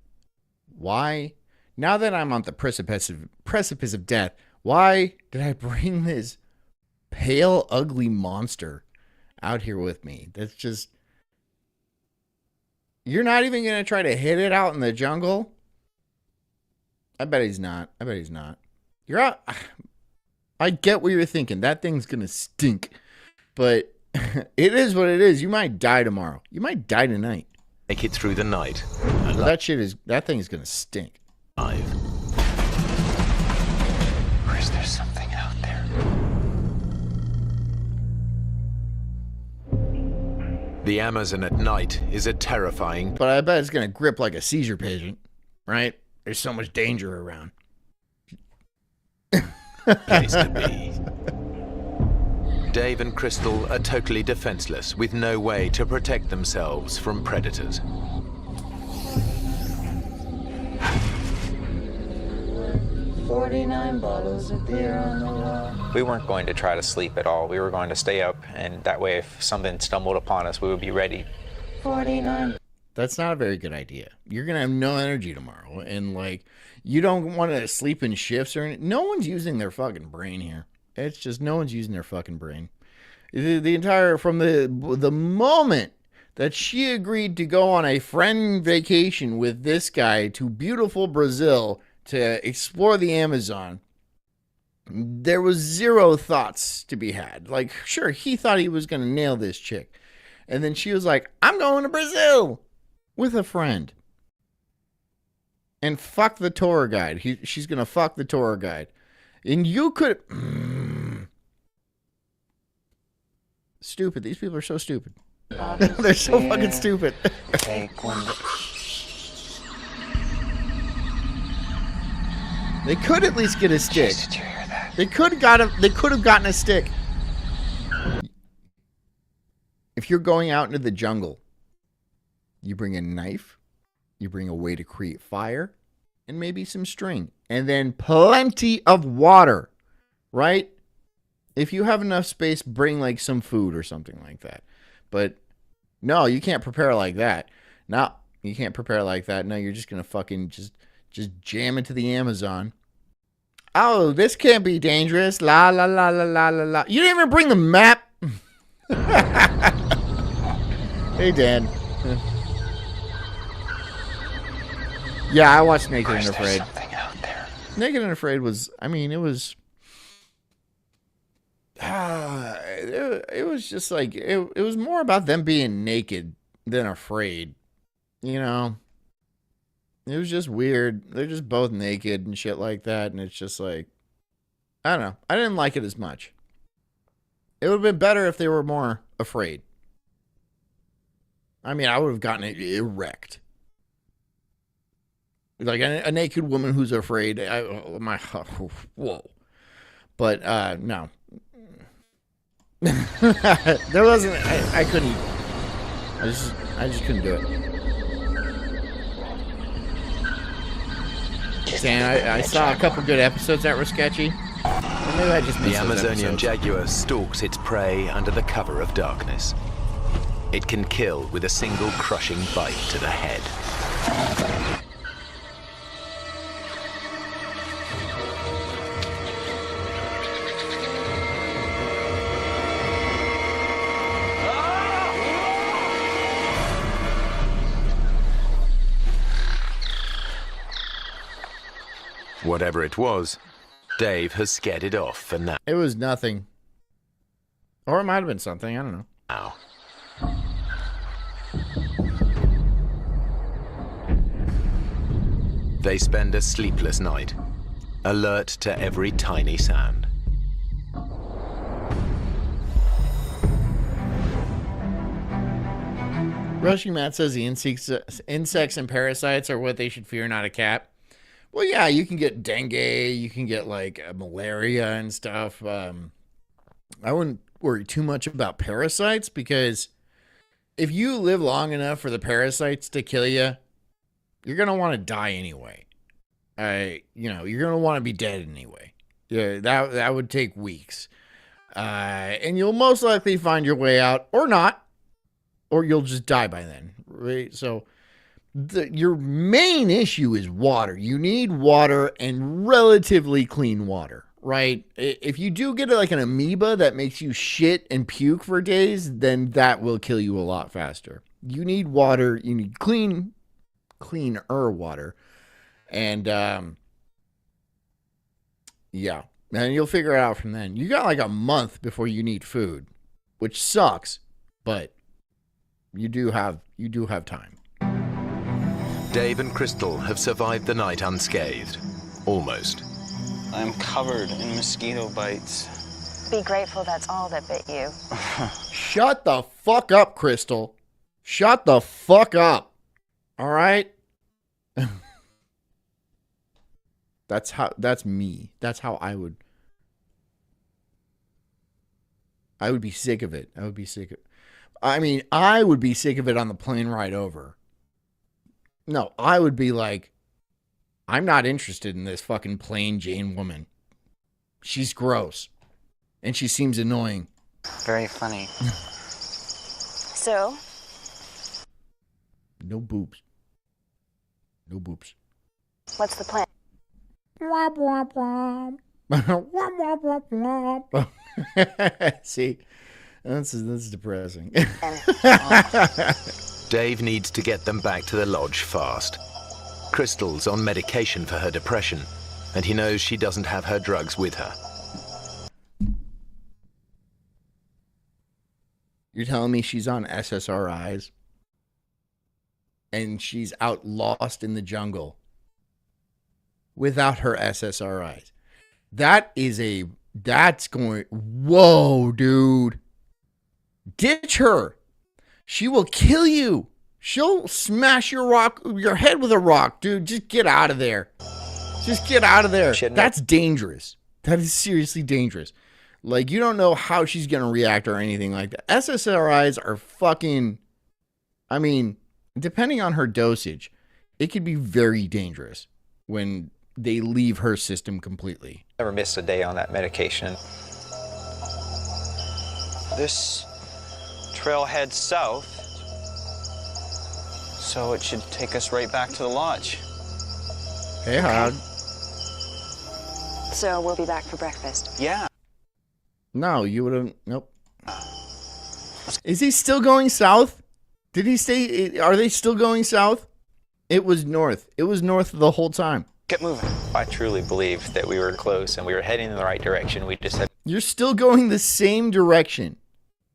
why? Now that I'm on the precipice of death, why did I bring this pale, ugly monster out here with me? That's just... You're not even going to try to hit it out in the jungle? I bet he's not. You're out. I get what you're thinking. That thing's going to stink. But it is what it is. You might die tomorrow. You might die tonight. Make it through the night. That thing is going to stink. Alive. Or is there something out there? The Amazon at night is a terrifying... But I bet it's going to grip like a seizure patient, right? There's so much danger around. place to be. Dave and Crystal are totally defenseless, with no way to protect themselves from predators. We weren't going to try to sleep at all. We were going to stay up, and that way if something stumbled upon us, we would be ready. 49. That's not a very good idea. You're going to have no energy tomorrow, and, like, you don't want to sleep in shifts or anything. No one's using their fucking brain here. It's just no one's using their fucking brain. The entire, from the moment that she agreed to go on a friend vacation with this guy to beautiful Brazil to explore the Amazon, there was zero thoughts to be had. Like, sure, he thought he was going to nail this chick. And then she was like, I'm going to Brazil with a friend. And fuck the tour guide. She's going to fuck the tour guide. And you could... Stupid. These people are so stupid. They're so fucking stupid. They could at least get a stick. They could have gotten a stick. If you're going out into the jungle, you bring a knife, you bring a way to create fire, and maybe some string, and then plenty of water, right? If you have enough space, bring like some food or something like that. But no, you can't prepare like that. No, you can't prepare like that. No, you're just gonna fucking just jam into the Amazon. Oh, this can't be dangerous. La la la la la la la. You didn't even bring the map. Hey, Dan. Yeah, I watched Naked and Afraid. Something out there. Naked and Afraid was, I mean, it was just like, it was more about them being naked than afraid, you know? It was just weird. They're just both naked and shit like that, and it's just like, I don't know. I didn't like it as much. It would have been better if they were more afraid. I mean, I would have gotten it erect. Like a naked woman who's afraid. Whoa. But, no. There wasn't, I couldn't, I just couldn't do it. Dan, I saw a couple good episodes that were sketchy. Or maybe I just missed The those Amazonian episodes. jaguar stalks its prey under the cover of darkness. It can kill with a single crushing bite to the head. Whatever it was, Dave has scared it off for now. It was nothing. Or it might have been something, I don't know. They spend a sleepless night, alert to every tiny sound. Rushing Matt says the insects and parasites are what they should fear, not a cat. Well, yeah, you can get dengue, you can get like malaria and stuff. I wouldn't worry too much about parasites, because if you live long enough for the parasites to kill you, you're going to want to die anyway. You're going to want to be dead anyway. Yeah, that would take weeks. And you'll most likely find your way out, or not, or you'll just die by then, right? So your main issue is water. You need water, and relatively clean water, right? If you do get like an amoeba that makes you shit and puke for days, then that will kill you a lot faster. You need water. You need cleaner water. And, yeah. And you'll figure it out from then. You got like a month before you need food, which sucks, but you do have time. Dave and Crystal have survived the night unscathed. Almost. I'm covered in mosquito bites. Be grateful that's all that bit you. Shut the fuck up, Crystal. Shut the fuck up. All right? That's me. That's how I would. I would be sick of it. I would be sick of I mean, I would be sick of it on the plane ride over. No, I would be like, I'm not interested in this fucking plain Jane woman. She's gross. And she seems annoying. Very funny. So, No boobs. No boobs. what's the plan? Womp, womp, womp. Womp, womp, womp, womp. See, that's depressing. Dave needs to get them back to the lodge fast. Crystal's on medication for her depression, and he knows she doesn't have her drugs with her. You're telling me she's on SSRIs? And she's out lost in the jungle without her SSRIs. That's going, whoa, dude. Ditch her. She will kill you. She'll smash your head with a rock, dude. Just get out of there. Just get out of there. That's dangerous. That is seriously dangerous. Like, you don't know how she's going to react or anything like that. SSRIs are fucking, I mean, depending on her dosage, it could be very dangerous when they leave her system completely. Never missed a day on that medication. This trail heads south, so it should take us right back to the lodge. Hey, Hog. So we'll be back for breakfast. Yeah. No, you would have, nope. Is he still going south? Did he stay, are they still going south? It was north. It was north the whole time. Get moving. I truly believed that we were close and we were heading in the right direction. We just had You're still going the same direction.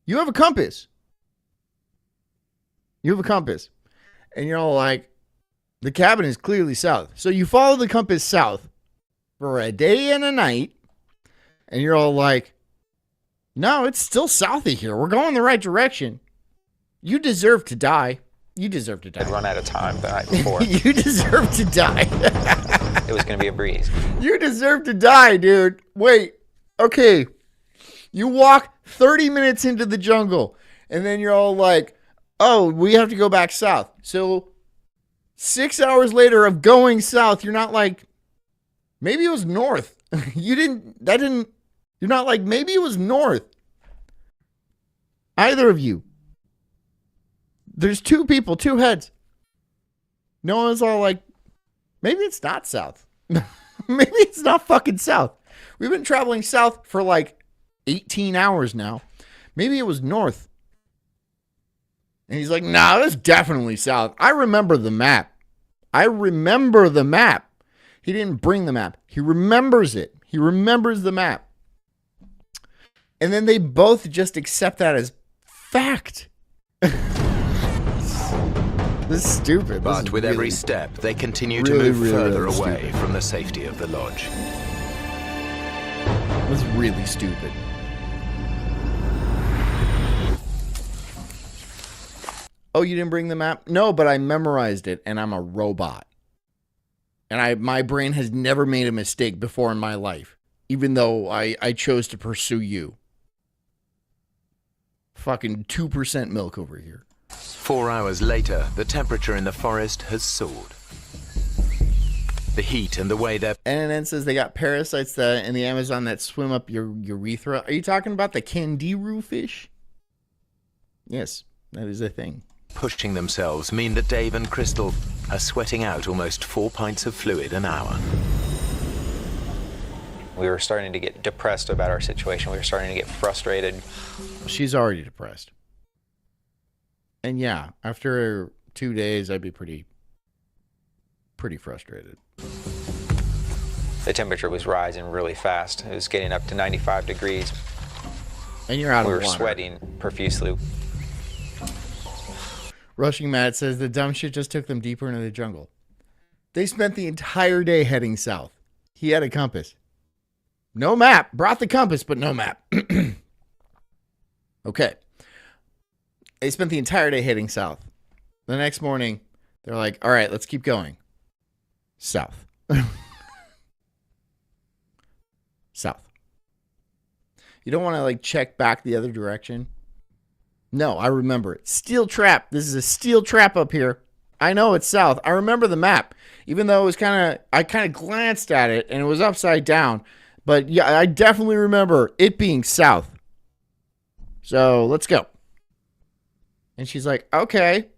You have a compass. You have a compass. And you're all like, the cabin is clearly south. So you follow the compass south for a day and a night. And you're all like, no, it's still south of here. We're going the right direction. You deserve to die. You deserve to die. run out of time the night before. You deserve to die. It was going to be a breeze. You deserve to die, dude. Wait. Okay. You walk 30 minutes into the jungle, and then you're all like, oh, we have to go back south. So 6 hours later of going south, you're not like, maybe it was north. You're not like, maybe it was north. Either of you. There's two people, two heads. No one's all like, maybe it's not south. Maybe it's not fucking south. We've been traveling south for like 18 hours now. Maybe it was north. And he's like, nah, that's definitely south. I remember the map. He didn't bring the map. He remembers it. He remembers the map. And then they both just accept that as fact. This is stupid. But with every step, they continue to move further away from the safety of the lodge. This is really stupid. Oh, you didn't bring the map? No, but I memorized it, and I'm a robot. And my brain has never made a mistake before in my life, even though I chose to pursue you. Fucking 2% milk over here. 4 hours later, the temperature in the forest has soared. The heat and the way they're... NNN says they got parasites in the Amazon that swim up your urethra. Are you talking about the candiru fish? Yes, that is a thing. pushing themselves mean that Dave and Crystal are sweating out almost 4 pints of fluid an hour. We were starting to get depressed about our situation. We were starting to get frustrated. She's already depressed. And yeah, after 2 days, I'd be pretty frustrated. The temperature was rising really fast. It was getting up to 95 degrees. And you're out of We water. were sweating profusely. Rushing Matt says the dumb shit just took them deeper into the jungle. They spent the entire day heading south. He had a compass. No map. Brought the compass, but no map. Okay. They spent the entire day heading south. The next morning, they're like, all right, let's keep going. South. South. You don't want to like check back the other direction. No, I remember it. Steel trap. This is a steel trap up here. I know it's south. I remember the map, even though it was I kind of glanced at it and it was upside down. But yeah, I definitely remember it being south. So let's go. And she's like, okay,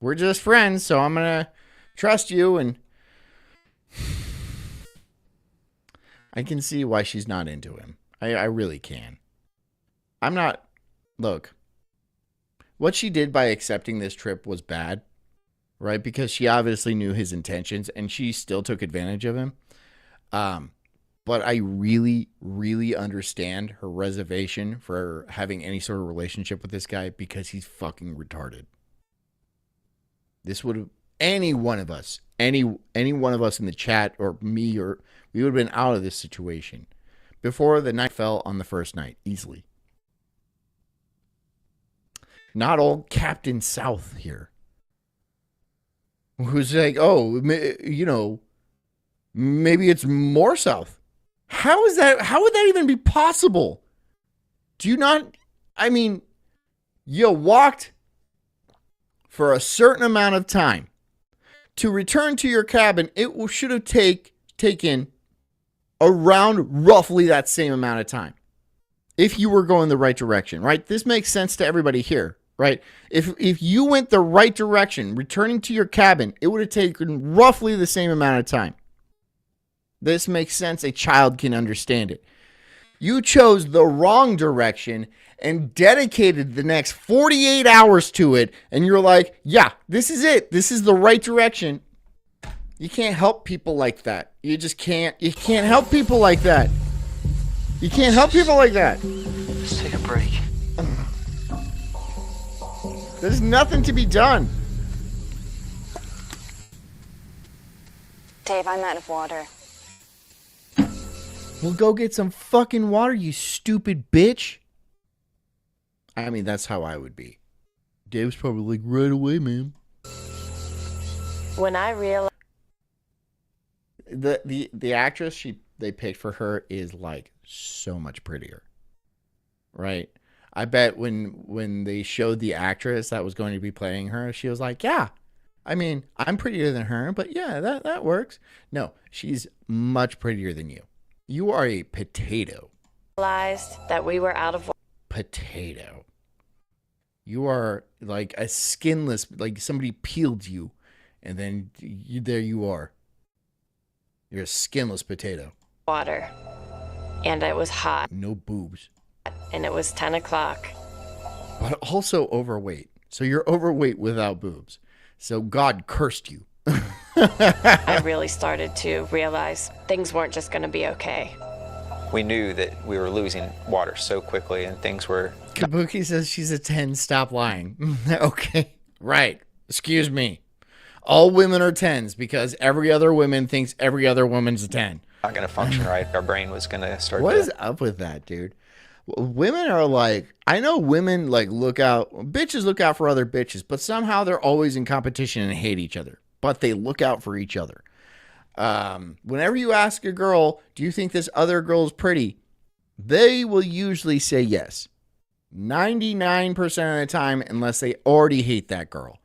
we're just friends, so I'm going to trust you. And I can see why she's not into him. I really can. I'm not. Look, what she did by accepting this trip was bad, right? Because she obviously knew his intentions and she still took advantage of him. But I really, really understand her reservation for having any sort of relationship with this guy because he's fucking retarded. This would have, any one of us in the chat or me, or we would have been out of this situation before the night fell on the first night, easily. Not all Captain South here. Who's like, oh, you know, maybe it's more south. How is that? How would that even be possible? Do you not? I mean, you walked for a certain amount of time. To return to your cabin, it should have taken around roughly that same amount of time. If you were going the right direction, right? This makes sense to everybody here, right? If you went the right direction, returning to your cabin, it would have taken roughly the same amount of time. This makes sense. A child can understand it. You chose the wrong direction and dedicated the next 48 hours to it. And you're like, yeah, this is it. This is the right direction. You can't help people like that. You just can't. You can't help people like that. You can't help people like that. Let's take a break. There's nothing to be done. Dave, I'm out of water. Well, go get some fucking water, you stupid bitch. I mean, that's how I would be. Dave's probably like, right away, man. When I realized the actress they picked for her is like so much prettier, right? I bet when they showed the actress that was going to be playing her, she was like, yeah, I mean, I'm prettier than her, but yeah, that works. No, she's much prettier than you. You are a potato. that we were out of Potato. You are like a skinless, like somebody peeled you, and then there you are. You're a skinless potato. water, and it was hot, No boobs. and it was 10 o'clock. But also overweight. So you're overweight without boobs. So God cursed you. I really started to realize things weren't just going to be okay. We knew that we were losing water so quickly and things were... Kabuki says she's a 10. Stop lying. Okay. Right. Excuse me. All women are 10s because every other woman thinks every other woman's a 10. not going to function right. Our brain was going to start What to... is up with that, dude? Women are like, I know women like bitches look out for other bitches, but somehow they're always in competition and hate each other. But they look out for each other. Whenever you ask a girl, do you think this other girl is pretty? They will usually say yes. 99% of the time, unless they already hate that girl.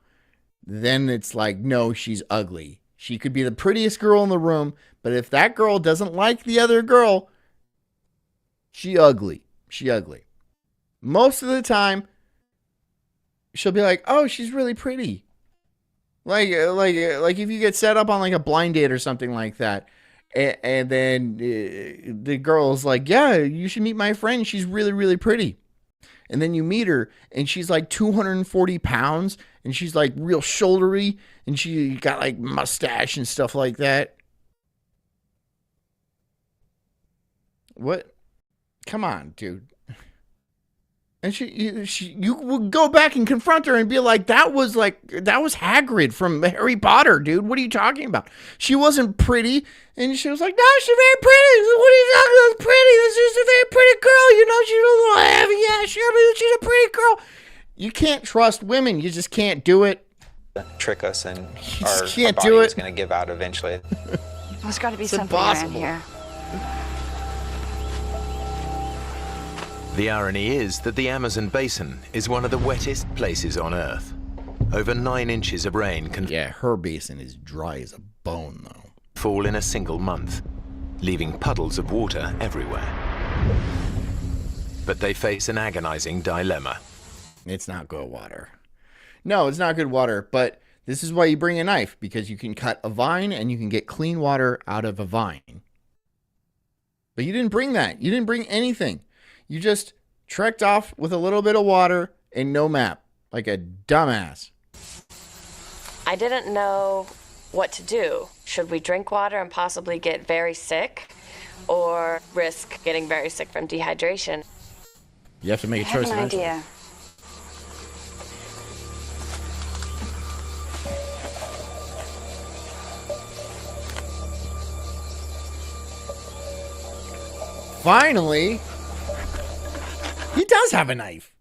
Then it's like, no, she's ugly. She could be the prettiest girl in the room, but if that girl doesn't like the other girl, she ugly. She ugly. Most of the time, she'll be like, oh, she's really pretty. Like if you get set up on like a blind date or something like that, and then the girl's like, yeah, you should meet my friend. She's really, really pretty. And then you meet her, and she's like 240 pounds, and she's like real shouldery, and she got like mustache and stuff like that. What? Come on, dude. And you would go back and confront her and be like, that was Hagrid from Harry Potter, dude. What are you talking about? She wasn't pretty. And she was like, no, she's very pretty. What are you talking about? Pretty. This is a very pretty girl. You know, she's a little heavy. Yeah, sure, but she's a pretty girl. You can't trust women. You just can't do it. trick us, and You our just can't body do was it. going to give out eventually. There's got to be It's something impossible. around here. The irony is that the Amazon basin is one of the wettest places on Earth. Over 9 inches of rain can Yeah, her basin is dry as a bone, though. fall in a single month, leaving puddles of water everywhere. But they face an agonizing dilemma. It's not good water. No, it's not good water, but this is why you bring a knife, because you can cut a vine and you can get clean water out of a vine. But you didn't bring that. You didn't bring anything. You just trekked off with a little bit of water and no map, like a dumbass. I didn't know what to do. Should we drink water and possibly get very sick, or risk getting very sick from dehydration? You have to make a I have choice. an idea. Finally, he does have a knife.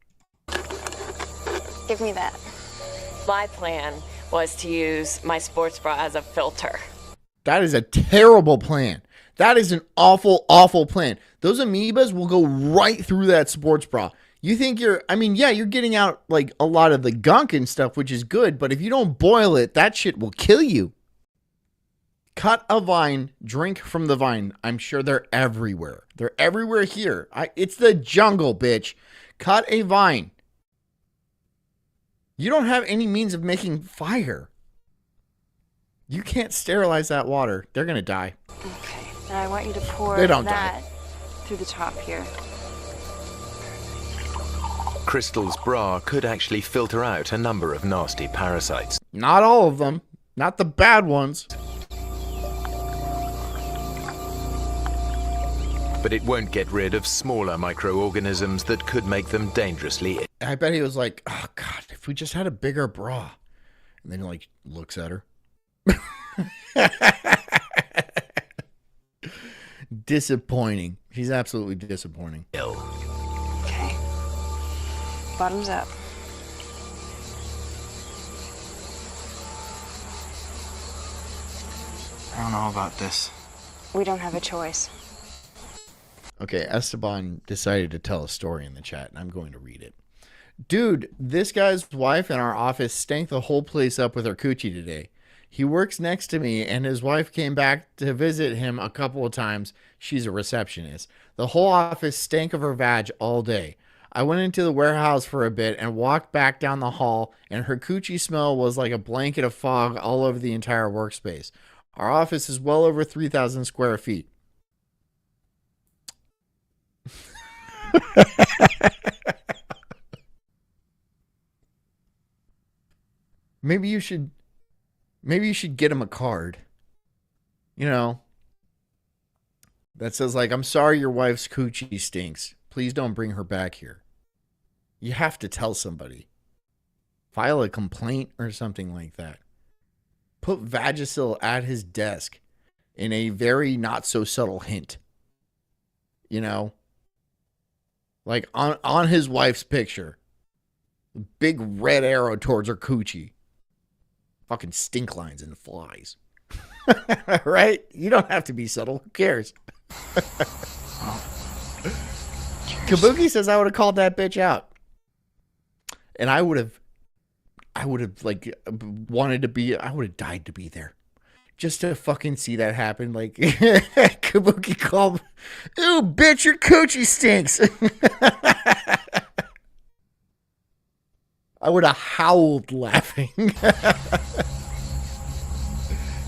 Give me that. My plan was to use my sports bra as a filter. That is a terrible plan. That is an awful, awful plan. Those amoebas will go right through that sports bra. You think you're getting out like a lot of the gunk and stuff, which is good, but if you don't boil it, that shit will kill you. Cut a vine, drink from the vine. I'm sure they're everywhere. They're everywhere here. It's the jungle, bitch. Cut a vine. You don't have any means of making fire. You can't sterilize that water. They're going to die. Okay. Now I want you to pour They don't that through the top here. Crystal's bra could actually filter out a number of nasty parasites. Not all of them. Not the bad ones. But it won't get rid of smaller microorganisms that could make them dangerously ill. I bet he was like, oh, God, if we just had a bigger bra. And then he, like, looks at her. Disappointing. She's absolutely disappointing. Okay. Bottoms up. I don't know about this. We don't have a choice. Okay, Esteban decided to tell a story in the chat, and I'm going to read it. Dude, this guy's wife in our office stank the whole place up with her coochie today. He works next to me, and his wife came back to visit him a couple of times. She's a receptionist. The whole office stank of her vag all day. I went into the warehouse for a bit and walked back down the hall, and her coochie smell was like a blanket of fog all over the entire workspace. Our office is well over 3,000 square feet. Maybe you should get him a card, you know, that says like, I'm sorry your wife's coochie stinks. Please don't bring her back here. You have to tell somebody. File a complaint or something like that. Put Vagisil at his desk in a very not so subtle hint. You know? Like on his wife's picture. Big red arrow towards her coochie. Fucking stink lines and flies. Right? You don't have to be subtle. Who cares? Kabuki says I would have called that bitch out. And I would have like wanted to be, I would have died to be there. Just to fucking see that happen. Like, Kabuki called, "Ooh, bitch, your coochie stinks." I would have howled laughing.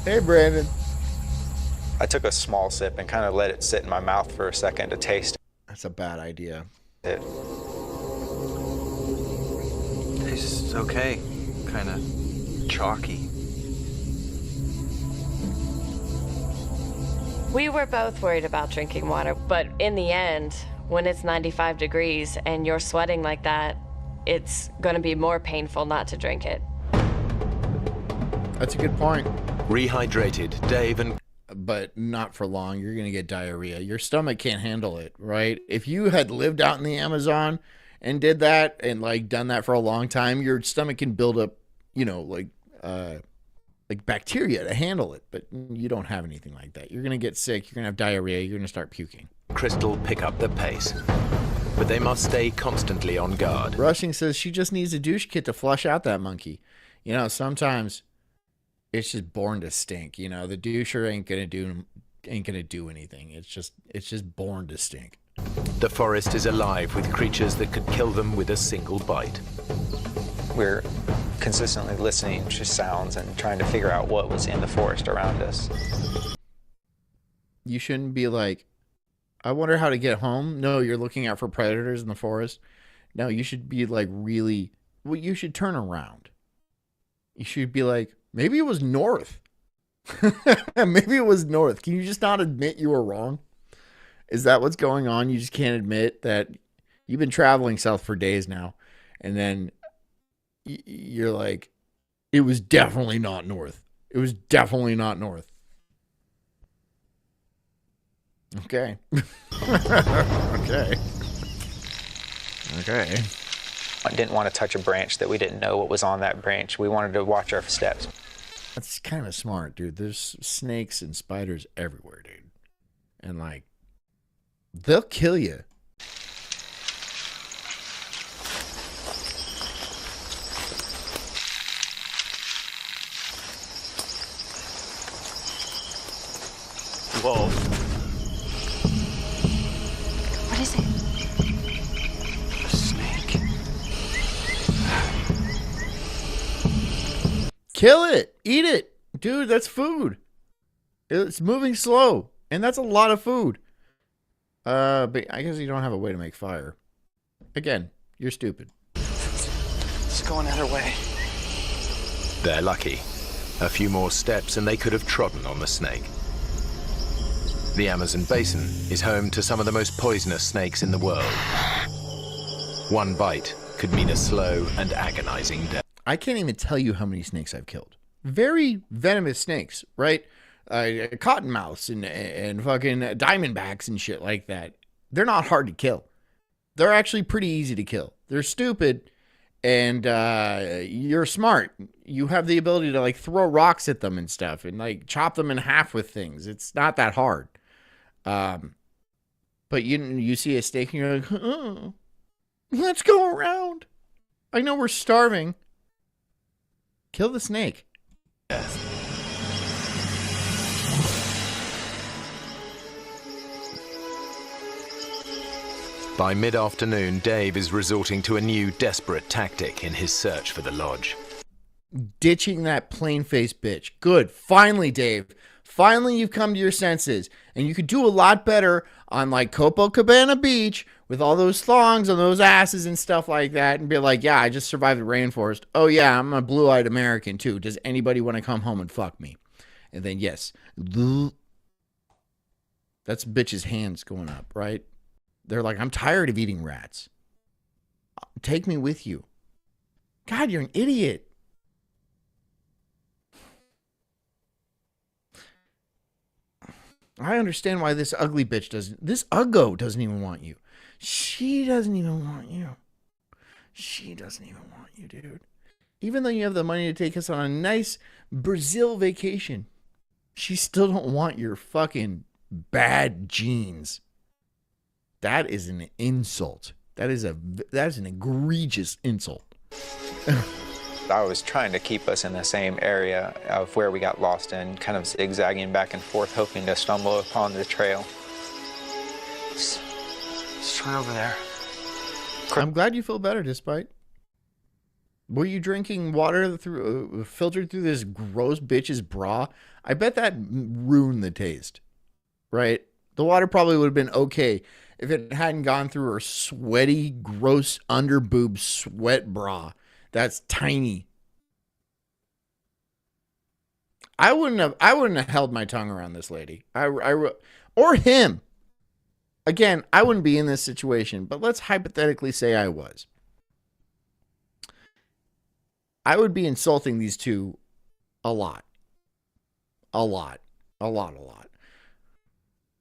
Hey, Brandon. I took a small sip and kind of let it sit in my mouth for a second to taste That's a bad idea. it. Tastes okay. Kind of chalky. We were both worried about drinking water, but in the end, when it's 95 degrees and you're sweating like that, it's going to be more painful not to drink it. That's a good point. Rehydrated, Dave and But not for long. You're going to get diarrhea. Your stomach can't handle it, right? If you had lived out in the Amazon and did that and like done that for a long time, your stomach can build up, you know, like bacteria to handle it. But you don't have anything like that. You're going to get sick. You're going to have diarrhea. You're going to start puking. Crystal pick up the pace. but they must stay constantly on guard. Rushing says she just needs a douche kit to flush out that monkey. You know, sometimes it's just born to stink. You know, the doucher ain't gonna do anything. It's just born to stink. The forest is alive with creatures that could kill them with a single bite. We're consistently listening to sounds and trying to figure out what was in the forest around us. You shouldn't be like, I wonder how to get home. No, you're looking out for predators in the forest. No, you should be like really, well, you should turn around. You should be like, maybe it was north. Maybe it was north. Can you just not admit you were wrong? Is that what's going on? You just can't admit that you've been traveling south for days now. And then you're like, it was definitely not north. It was definitely not north. Okay. Okay. Okay. I didn't want to touch a branch that we didn't know what was on that branch. We wanted to watch our steps. That's kind of smart, dude. There's snakes and spiders everywhere, dude. And like, they'll kill you. Whoa. What is it? A snake. Kill it. Eat it. Dude, that's food. It's moving slow. And that's a lot of food. But I guess you don't have a way to make fire. Again, you're stupid. It's going either way. They're lucky. A few more steps and they could have trodden on the snake. The Amazon basin is home to some of the most poisonous snakes in the world. One bite could mean a slow and agonizing death. I can't even tell you how many snakes I've killed. Very venomous snakes, right? Cottonmouths and fucking diamondbacks and shit like that. They're not hard to kill. They're actually pretty easy to kill. They're stupid, and you're smart. You have the ability to like throw rocks at them and stuff, and like chop them in half with things. It's not that hard. But you see a snake and you're like, oh, let's go around. I know we're starving. Kill the snake. By mid-afternoon, Dave is resorting to a new desperate tactic in his search for the lodge. Ditching that plain-faced bitch. Good. Finally, Dave. Finally, you've come to your senses. And you could do a lot better on like Copacabana Beach with all those thongs on those asses and stuff like that and be like, yeah, I just survived the rainforest. Oh, yeah, I'm a blue-eyed American, too. Does anybody want to come home and fuck me? And then, yes. That's bitch's hands going up, right? They're like, I'm tired of eating rats. Take me with you. God, you're an idiot. I understand why this ugly bitch doesn't. This uggo doesn't even want you. She doesn't even want you. She doesn't even want you, dude. Even though you have the money to take us on a nice Brazil vacation, she still don't want your fucking bad genes. That is an insult. That is an egregious insult. I was trying to keep us in the same area of where we got lost in, kind of zigzagging back and forth, hoping to stumble upon the trail. It's right over there. I'm glad you feel better despite. Were you drinking water filtered through this gross bitch's bra? I bet that ruined the taste, right? The water probably would have been okay if it hadn't gone through her sweaty, gross underboob sweat bra. That's tiny. I wouldn't have held my tongue around this lady. Or him. Again, I wouldn't be in this situation, but let's hypothetically say I was. I would be insulting these two a lot. A lot.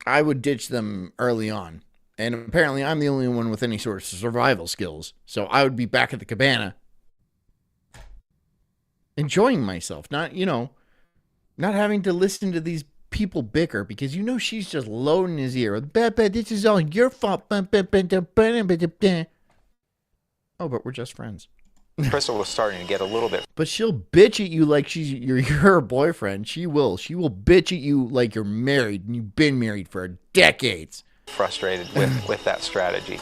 I would ditch them early on. And apparently I'm the only one with any sort of survival skills. So I would be back at the cabana enjoying myself, not having to listen to these people bicker because you know she's just loading his ear. This is all your fault. Oh, but we're just friends. Crystal was starting to get a little bit But she'll bitch at you like you're her boyfriend. She will. She will bitch at you like you're married and you've been married for decades. frustrated with that strategy.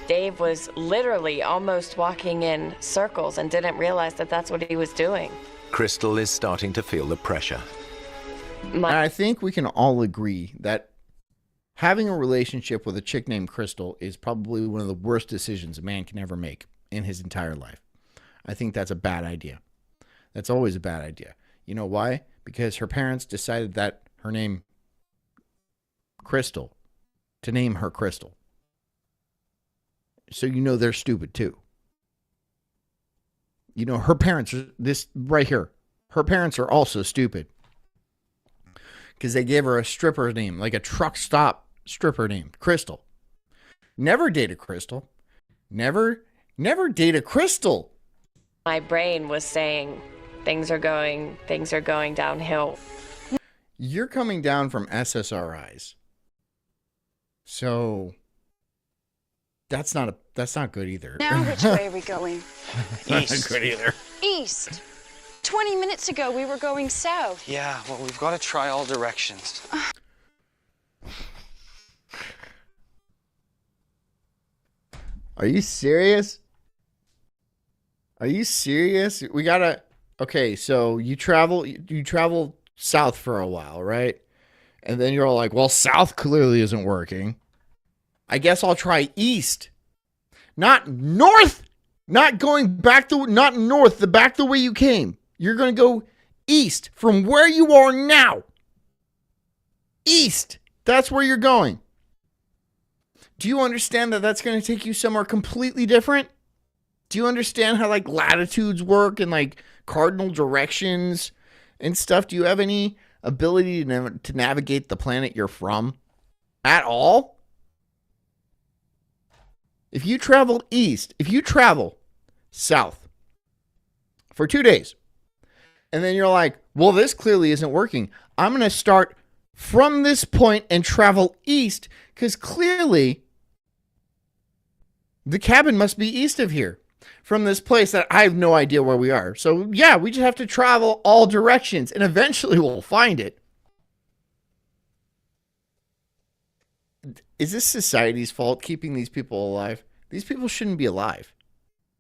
Dave was literally almost walking in circles and didn't realize that that's what he was doing. Crystal is starting to feel the pressure. I think we can all agree that having a relationship with a chick named Crystal is probably one of the worst decisions a man can ever make in his entire life. I think that's a bad idea. That's always a bad idea. You know why? Because her parents decided that her name, Crystal, to name her Crystal. So you know they're stupid too. You know, her parents are this right here. Her parents are also stupid. Because they gave her a stripper name, like a truck stop stripper name, Crystal. Never date a Crystal. Never date a Crystal. My brain was saying things are going downhill. You're coming down from SSRIs. So that's not good either. Now which way are we going? Not good either. East. 20 minutes ago, we were going south. Yeah, well, we've got to try all directions. Are you serious? Are you serious? We gotta. Okay, so you travel south for a while, right? And then you're all like, well, south clearly isn't working. I guess I'll try east. Not north. Not going back not north, back the way you came. You're going to go east from where you are now. East. That's where you're going. Do you understand that that's going to take you somewhere completely different? Do you understand how like latitudes work and like cardinal directions and stuff? Do you have any ability to navigate the planet you're from at all? If you travel south for 2 days, and then you're like, well, this clearly isn't working. I'm going to start from this point and travel east because clearly the cabin must be east of here from this place that I have no idea where we are. So, yeah, we just have to travel all directions and eventually we'll find it. Is this society's fault keeping these people alive? These people shouldn't be alive.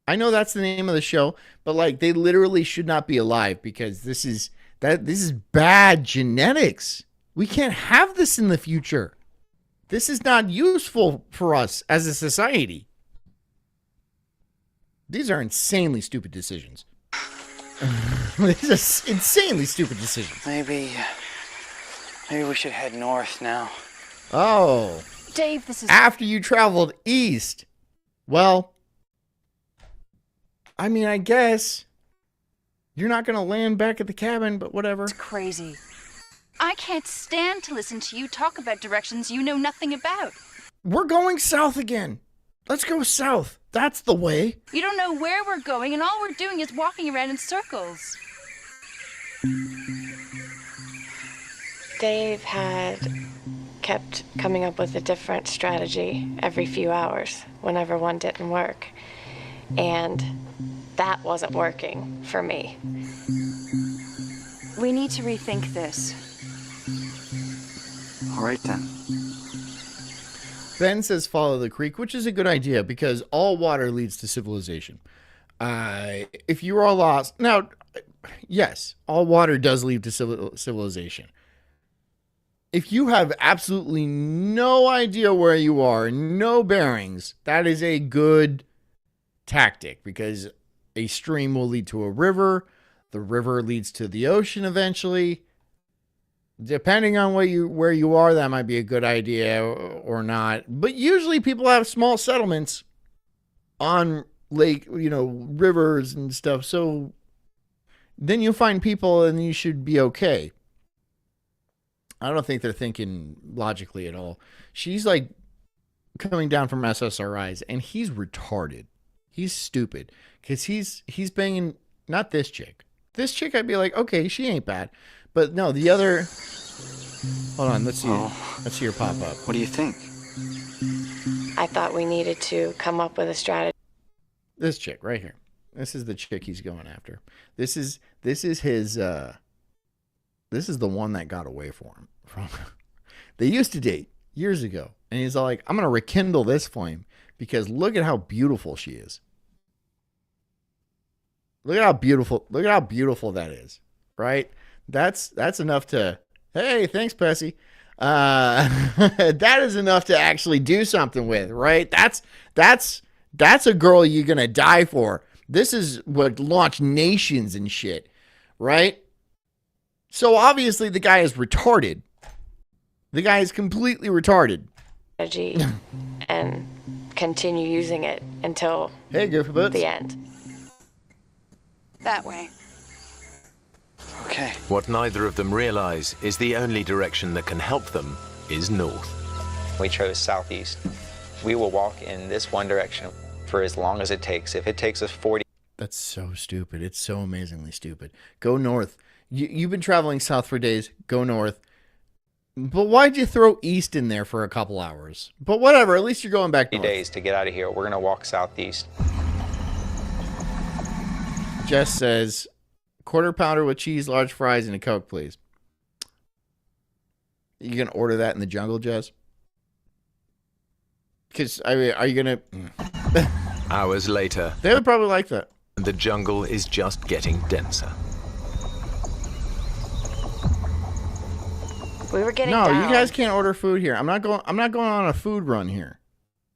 I know that's the name of the show, but like they literally should not be alive because this is bad genetics. We can't have this in the future. This is not useful for us as a society. These are insanely stupid decisions. These are insanely stupid decisions. Maybe we should head north now. Oh. Dave, this is... After you traveled east. Well, I mean, I guess you're not going to land back at the cabin, but whatever. It's crazy. I can't stand to listen to you talk about directions you know nothing about. We're going south again. Let's go south. That's the way. You don't know where we're going, and all we're doing is walking around in circles. Dave had kept coming up with a different strategy every few hours whenever one didn't work. And that wasn't working for me. We need to rethink this. All right, then. Ben says follow the creek, which is a good idea because all water leads to civilization. If you are lost... Now, yes, all water does lead to civilization. If you have absolutely no idea where you are, no bearings, that is a good tactic because a stream will lead to a river. The river leads to the ocean eventually. Depending on where you are, that might be a good idea or not. But usually people have small settlements on rivers and stuff. So then you'll find people and you should be okay. I don't think they're thinking logically at all. She's like coming down from SSRIs and he's retarded. He's stupid because he's banging not this chick. This chick I'd be like, okay, she ain't bad. But no, the other. Hold on, let's see. Let's see her pop up. What do you think? I thought we needed to come up with a strategy. This chick right here. This is the chick he's going after. This is his. This is the one that got away for him. From. They used to date years ago, and he's all like, "I'm gonna rekindle this flame because look at how beautiful she is. Look at how beautiful. Look at how beautiful that is, right? That's enough to. Hey, thanks, Pessy. That is enough to actually do something with, right? That's a girl you're gonna die for. This is what launched nations and shit, right? So obviously the guy is retarded. The guy is completely retarded. And continue using it until the end. That way. Okay. What neither of them realize is the only direction that can help them is north. We chose southeast. We will walk in this one direction for as long as it takes. If it takes us 40. That's so stupid. It's so amazingly stupid. Go north. You've been traveling south for days. Go north. But why'd you throw east in there for a couple hours? But whatever. At least you're going back north. Days to get out of here. We're going to walk southeast. Jess says, quarter pounder with cheese, large fries, and a Coke, please. You gonna order that in the jungle, Jess? Because I mean, are you gonna? Hours later, They would probably like that. the jungle is just getting denser. We were getting No, down. you guys can't order food here. I'm not going on a food run here.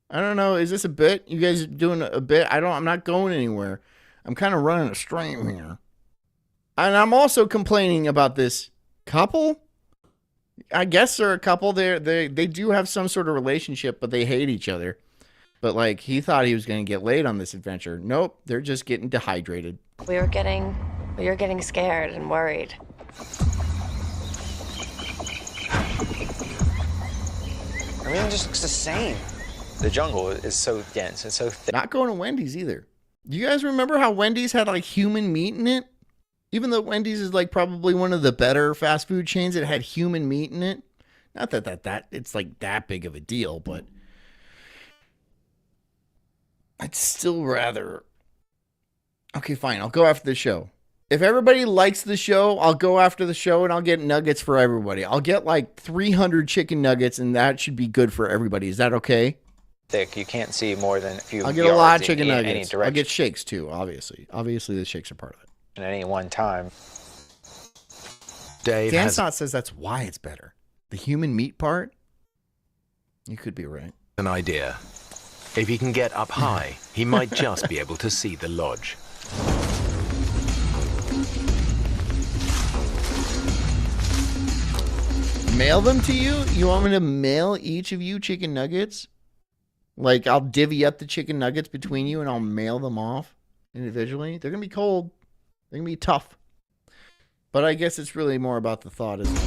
I don't know. Is this a bit? You guys doing a bit? I'm not going anywhere. I'm kind of running a stream here. And I'm also complaining about this couple. I guess they're a couple. They do have some sort of relationship, but they hate each other. But like he thought he was going to get laid on this adventure. Nope, they're just getting dehydrated. We were getting scared and worried. Everything just looks the same. The jungle is so dense and so thick. Not going to Wendy's either. Do you guys remember how Wendy's had like human meat in it? Even though Wendy's is like probably one of the better fast food chains, it had human meat in it. Not that it's like that big of a deal, but I'd still rather. Okay, fine. I'll go after the show. If everybody likes the show, I'll go after the show and I'll get nuggets for everybody. I'll get like 300 chicken nuggets and that should be good for everybody. Is that okay? Thick. You can't see more than a few. I'll get a lot of yards chicken in any nuggets. I'll direction get shakes too, obviously. Obviously, the shakes are part of it. at any one time. Dave Dan has Snot says that's why it's better. The human meat part? You could be right. an idea. If he can get up high, he might just be able to see the lodge. Mail them to you? You want me to mail each of you chicken nuggets? Like, I'll divvy up the chicken nuggets between you and I'll mail them off individually? They're going to be cold. They're going to be tough. But I guess it's really more about the thought, isn't it?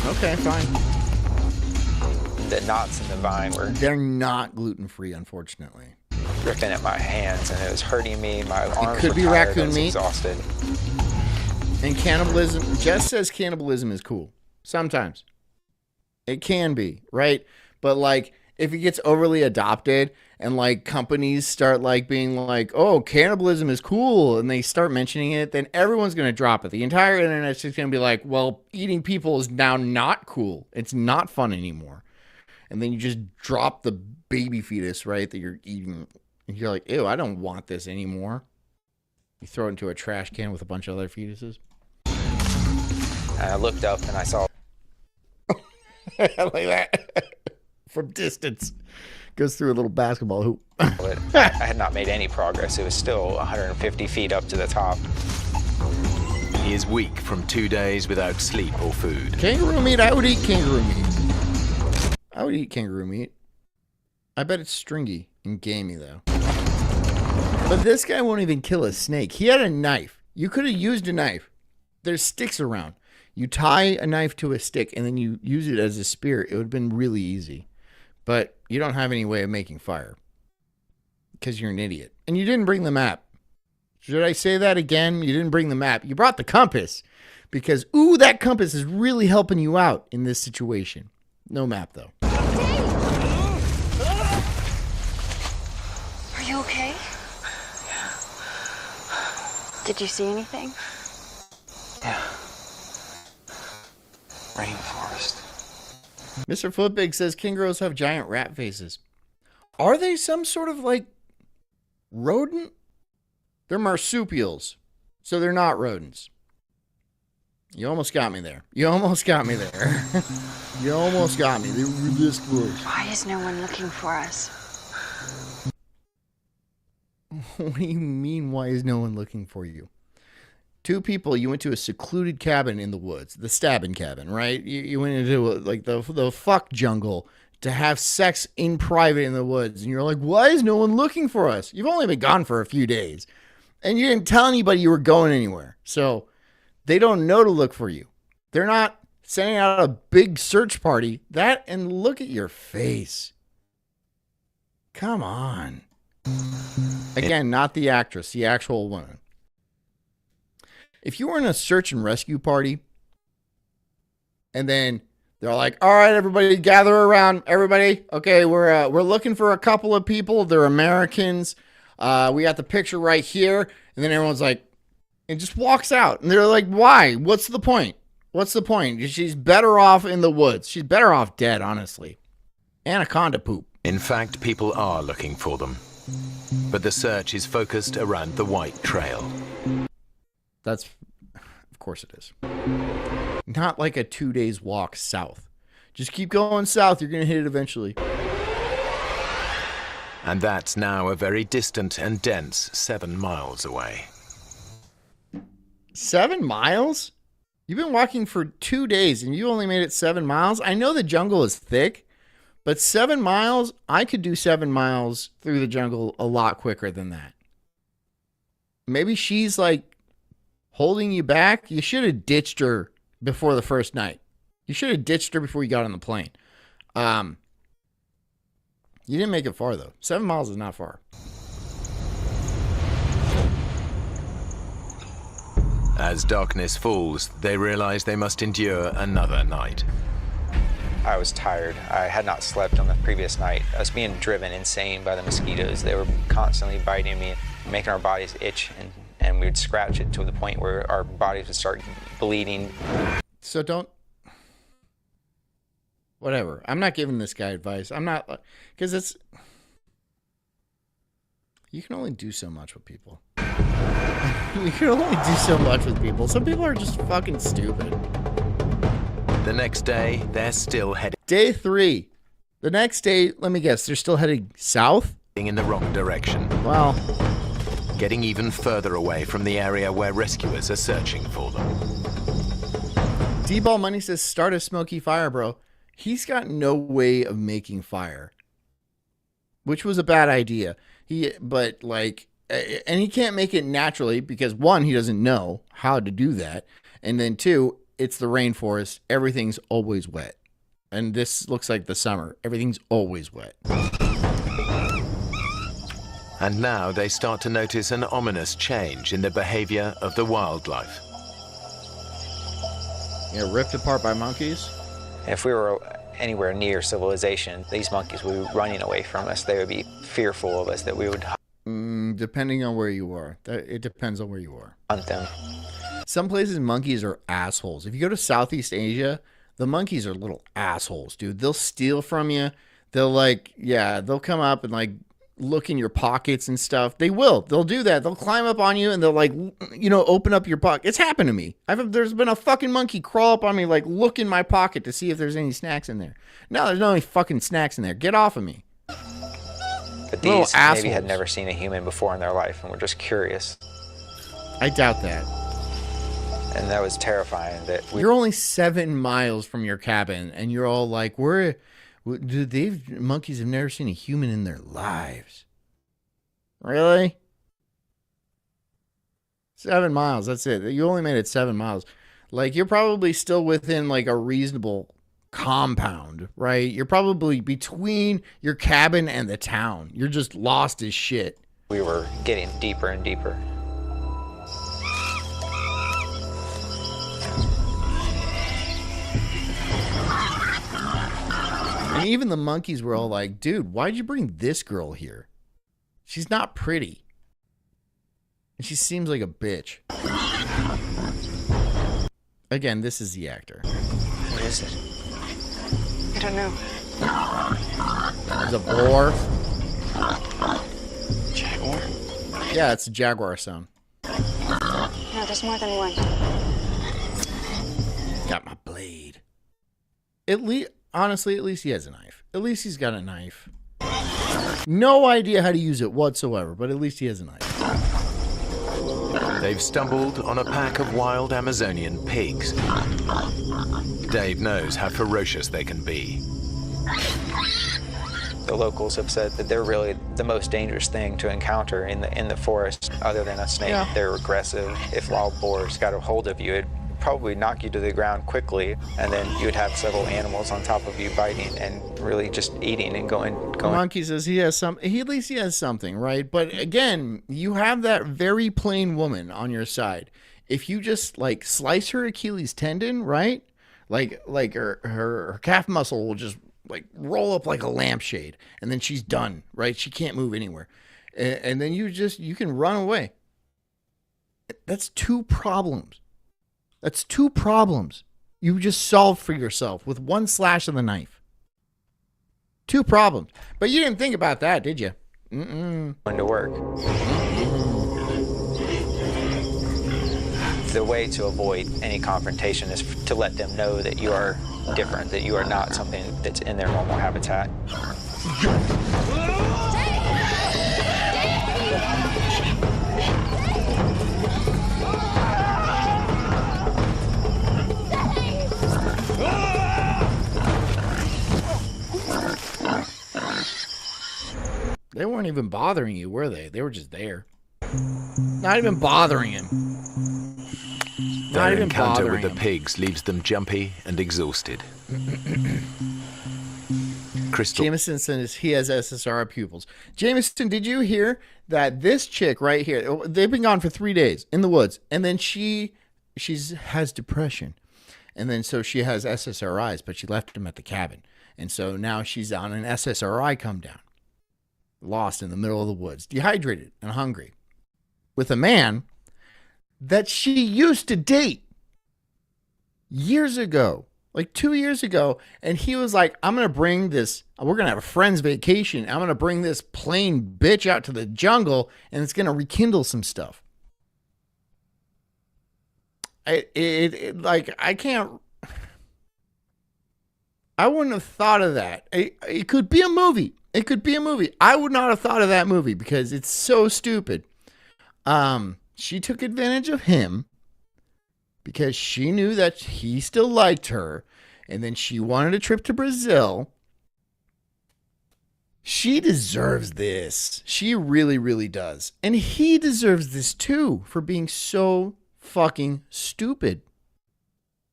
Okay, fine. The knots in the vine were They're not gluten-free, unfortunately. ripping at my hands, and it was hurting me. My arms could were be tired. raccoon I was meat. exhausted. And cannibalism, Jess says cannibalism is cool. Sometimes. It can be, right? But like, if it gets overly adopted and like companies start like being like, oh, cannibalism is cool, and they start mentioning it, then everyone's going to drop it. The entire internet's just going to be like, well, eating people is now not cool. It's not fun anymore. And then you just drop the baby fetus, right, that you're eating. And you're like, ew, I don't want this anymore. You throw it into a trash can with a bunch of other fetuses. And I looked up and I saw Like that. From distance. Goes through a little basketball hoop. it. I had not made any progress. It was still 150 feet up to the top. He is weak from 2 days without sleep or food. Kangaroo meat? I would eat kangaroo meat. I would eat kangaroo meat. I bet it's stringy and gamey, though. But this guy won't even kill a snake. He had a knife. You could have used a knife. There's sticks around. You tie a knife to a stick and then you use it as a spear. It would have been really easy. But you don't have any way of making fire. Because you're an idiot. And you didn't bring the map. Should I say that again? You didn't bring the map. You brought the compass. Because, ooh, that compass is really helping you out in this situation. No map, though. Are you okay? Did you see anything? Yeah. Rainforest. Mr. Footbig says kangaroos have giant rat faces. Are they some sort of, like, rodent? They're marsupials, so they're not rodents. You almost got me there. You almost got me there. You almost got me. They were this close. Why is no one looking for us? What do you mean, why is no one looking for you? Two people, you went to a secluded cabin in the woods, the stabbing cabin, right? You went into like the fuck jungle to have sex in private in the woods. And you're like, why is no one looking for us? You've only been gone for a few days. And you didn't tell anybody you were going anywhere. So they don't know to look for you. They're not sending out a big search party. That, and look at your face. Come on. Again, not the actress, the actual woman. If you were in a search and rescue party, and then they're like, all right, everybody gather around. Everybody, okay, we're looking for a couple of people. They're Americans. We got the picture right here. And then everyone's like, and just walks out. And they're like, why? What's the point? What's the point? She's better off in the woods. She's better off dead, honestly. Anaconda poop. In fact, people are looking for them. But the search is focused around the White Trail. That's, of course it is. Not like a 2 days walk south. Just keep going south. You're going to hit it eventually. And that's now a very distant and dense 7 miles away. 7 miles? You've been walking for 2 days and you only made it 7 miles? I know the jungle is thick, but 7 miles, I could do 7 miles through the jungle a lot quicker than that. Maybe she's like holding you back. You should have ditched her before the first night. You should have ditched her before you got on the plane. You didn't make it far, though. 7 miles is not far. As darkness falls, they realize they must endure another night. I was tired. I had not slept on the previous night. I was being driven insane by the mosquitoes. They were constantly biting me, making our bodies itch, and we would scratch it to the point where our bodies would start bleeding. So don't... Whatever. I'm not giving this guy advice. I'm not... Because it's... You can only do so much with people. You can only do so much with people. Some people are just fucking stupid. The next day, they're still heading Day 3. The next day, let me guess, they're still heading south? in the wrong direction, Well, getting even further away from the area where rescuers are searching for them. D-Ball Money says, start a smoky fire, bro. He's got no way of making fire. Which was a bad idea. But and he can't make it naturally because, one, he doesn't know how to do that. And then, two, it's the rainforest. Everything's always wet. And this looks like the summer. Everything's always wet. And now they start to notice an ominous change in the behavior of the wildlife. Ripped apart by monkeys? If we were anywhere near civilization, these monkeys would be running away from us. They would be fearful of us, that we would Depending on where you are. It depends on where you are. hunt them. Some places, monkeys are assholes. If you go to Southeast Asia, the monkeys are little assholes, dude. They'll steal from you. They'll they'll come up and look in your pockets and stuff. They'll do that. They'll climb up on you and they'll open up your pocket. It's happened to me. There's been a fucking monkey crawl up on me, look in my pocket to see if there's any snacks in there. No, there's no any fucking snacks in there. Get off of me. But Little these maybe assholes. had never seen a human before in their life and were just curious. I doubt that. And that was terrifying. That You're only 7 miles from your cabin and you're all like, monkeys have never seen a human in their lives. Really? 7 miles, that's it. You only made it 7 miles. You're probably still within a reasonable compound, right? You're probably between your cabin and the town. You're just lost as shit. we were getting deeper and deeper. And even the monkeys were all like, dude, why'd you bring this girl here? She's not pretty. And she seems like a bitch. Again, this is the actor. What is it? I don't know. It's a boar. Jaguar? Yeah, it's a jaguar sound. No, there's more than one. Got my blade. Honestly, at least he has a knife. At least he's got a knife. No idea how to use it whatsoever, but at least he has a knife. They've stumbled on a pack of wild Amazonian pigs. Dave knows how ferocious they can be. The locals have said that they're really the most dangerous thing to encounter in the forest, other than a snake. Yeah. They're aggressive. If wild boars got a hold of you, it'd probably knock you to the ground quickly, and then you would have several animals on top of you biting and really just eating and going. Monkey says he has some. At least he has something, right? But again, you have that very plain woman on your side. If you just like slice her Achilles tendon, right? Like her calf muscle will just like roll up like a lampshade, and then she's done, right? She can't move anywhere, and then you can run away. That's two problems. That's two problems you just solved for yourself with one slash of the knife. Two problems. But you didn't think about that, did you? Going to work. The way to avoid any confrontation is to let them know that you are different, that you are not something that's in their normal habitat. They weren't even bothering you, were they? They were just there. Not even bothering him. Their encounter with the pigs leaves them jumpy and exhausted. Crystal. Jameson says he has SSRI pupils. Jameson, did you hear that this chick right here, they've been gone for 3 days in the woods, and then she has depression. And then so she has SSRIs, but she left them at the cabin. And so now she's on an SSRI come down. Lost in the middle of the woods, dehydrated and hungry, with a man that she used to date years ago, like 2 years ago. And he was like, I'm going to bring this, we're going to have a friend's vacation. I'm going to bring this plain bitch out to the jungle, and it's going to rekindle some stuff. I wouldn't have thought of that. It could be a movie. It could be a movie. I would not have thought of that movie because it's so stupid. She took advantage of him because she knew that he still liked her, and then she wanted a trip to Brazil. She deserves this. She really, really does. And he deserves this too for being so fucking stupid.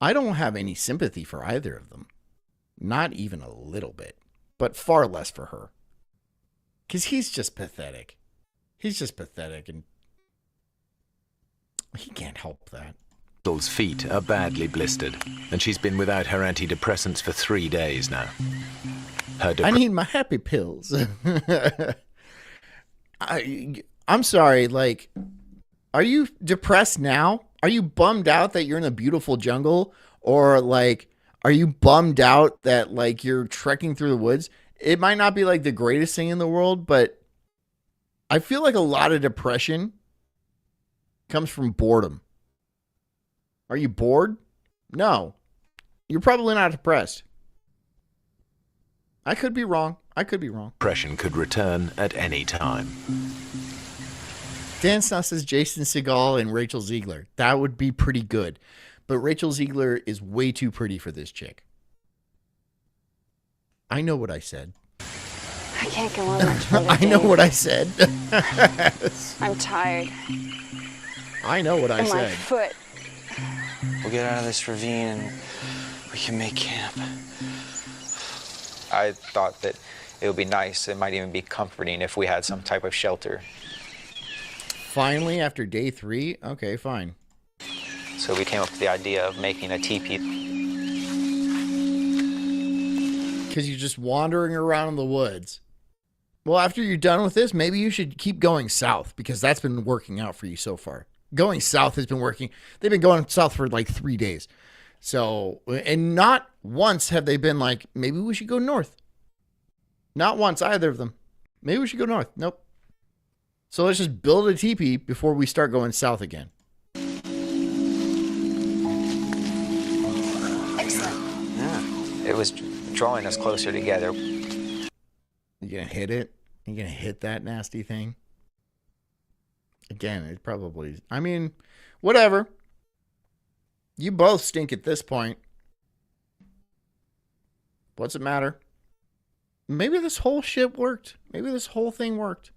I don't have any sympathy for either of them. Not even a little bit. But far less for her. Because he's just pathetic. He's just pathetic, and he can't help that. Crystal's feet are badly blistered, and she's been without her antidepressants for 3 days now. I need my happy pills. I'm sorry, like, are you depressed now? Are you bummed out that you're in a beautiful jungle? Or, like, are you bummed out that, like, you're trekking through the woods? It might not be, like, the greatest thing in the world, but I feel like a lot of depression comes from boredom. Are you bored? No. You're probably not depressed. I could be wrong. Depression could return at any time. Dan Snuff says Jason Segel and Rachel Ziegler. That would be pretty good. But Rachel Ziegler is way too pretty for this chick. I know what I said. I can't go on much further. I know what I said. I'm tired. I know what I And my said. foot. We'll get out of this ravine and we can make camp. I thought that it would be nice, it might even be comforting if we had some type of shelter. Finally, after day 3? Okay, fine. So we came up with the idea of making a teepee. because you're just wandering around in the woods. Well, after you're done with this, maybe you should keep going south because that's been working out for you so far. Going south has been working. They've been going south for like 3 days. So, and not once have they been like, maybe we should go north. Not once, either of them. Maybe we should go north. Nope. So let's just build a teepee before we start going south again. Excellent. Yeah. It was drawing us closer together. You gonna hit it? You gonna hit that nasty thing? Again, it probably, I mean, whatever. You both stink at this point. What's it matter? Maybe this whole shit worked. Maybe this whole thing worked.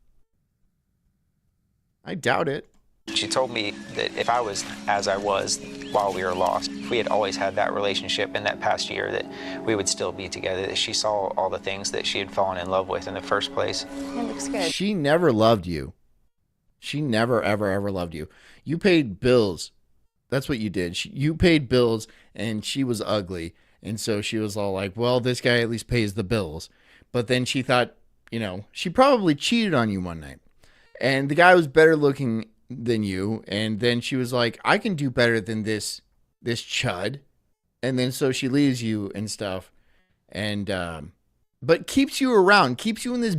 I doubt it. She told me that if I was as I was while we were lost, if we had always had that relationship in that past year, that we would still be together, that she saw all the things that she had fallen in love with in the first place. It looks good. She never loved you. She never, ever, ever loved you. You paid bills. That's what you did. You paid bills, and she was ugly. And so she was all like, well, this guy at least pays the bills. But then she thought, you know, she probably cheated on you one night. And the guy was better looking than you. And then she was like, I can do better than this chud. And then so she leaves you and stuff. And, but keeps you around, keeps you in this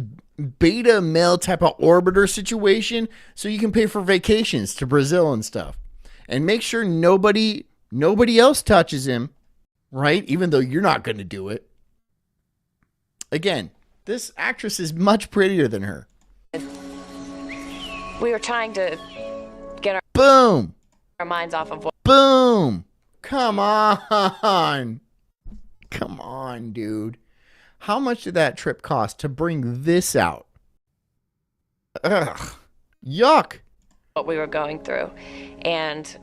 beta male type of orbiter situation so you can pay for vacations to Brazil and stuff. And make sure nobody else touches him, right? Even though you're not going to do it. Again, this actress is much prettier than her. We were trying to get Boom. our minds off of what. Boom. Come on. Come on, dude. How much did that trip cost to bring this out? Ugh. Yuck. What we were going through, and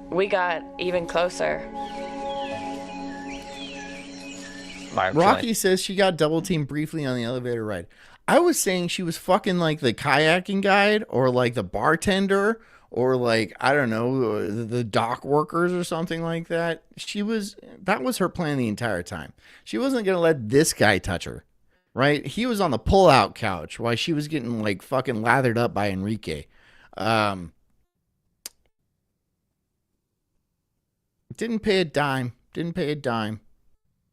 we got even closer. Rocky says she got double teamed briefly on the elevator ride. I was saying she was fucking like the kayaking guide or like the bartender or like, I don't know, the dock workers or something like that. That was her plan the entire time. She wasn't going to let this guy touch her, right? He was on the pull-out couch while she was getting like fucking lathered up by Enrique. Didn't pay a dime.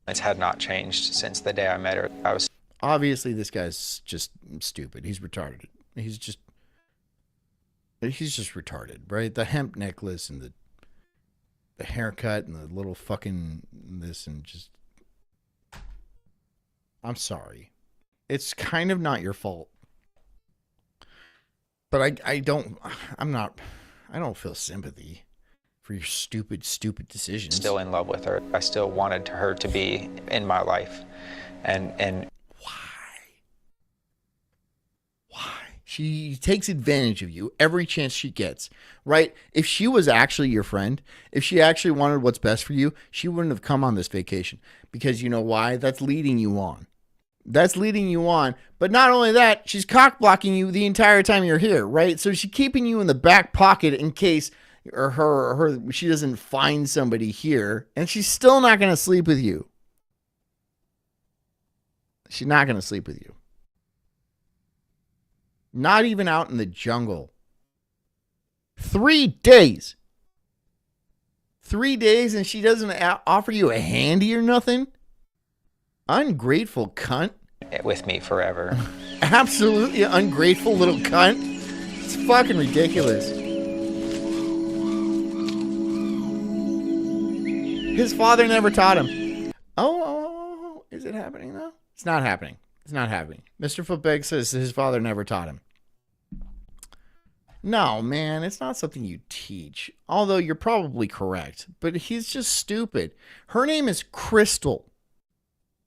It had not changed since the day I met her. Obviously, this guy's just stupid. He's retarded. He's just retarded, right? The hemp necklace and the haircut and the little fucking this and just. I'm sorry. It's kind of not your fault. But I don't feel sympathy for your stupid decisions. Still in love with her. I still wanted her to be in my life. And why? She takes advantage of you every chance she gets, right? If she was actually your friend, if she actually wanted what's best for you, she wouldn't have come on this vacation. Because you know why? That's leading you on. But not only that, she's cock blocking you the entire time you're here, right? So she's keeping you in the back pocket in case she doesn't find somebody here, and she's still not going to sleep with you. She's not going to sleep with you. Not even out in the jungle. 3 days. 3 days and she doesn't offer you a handy or nothing? Ungrateful cunt. With me forever. Absolutely ungrateful little cunt. It's fucking ridiculous. His father never taught him. Oh, is it happening though? It's not happening. Mr. Footbag says his father never taught him. No, man, it's not something you teach. Although you're probably correct. But he's just stupid. Her name is Crystal,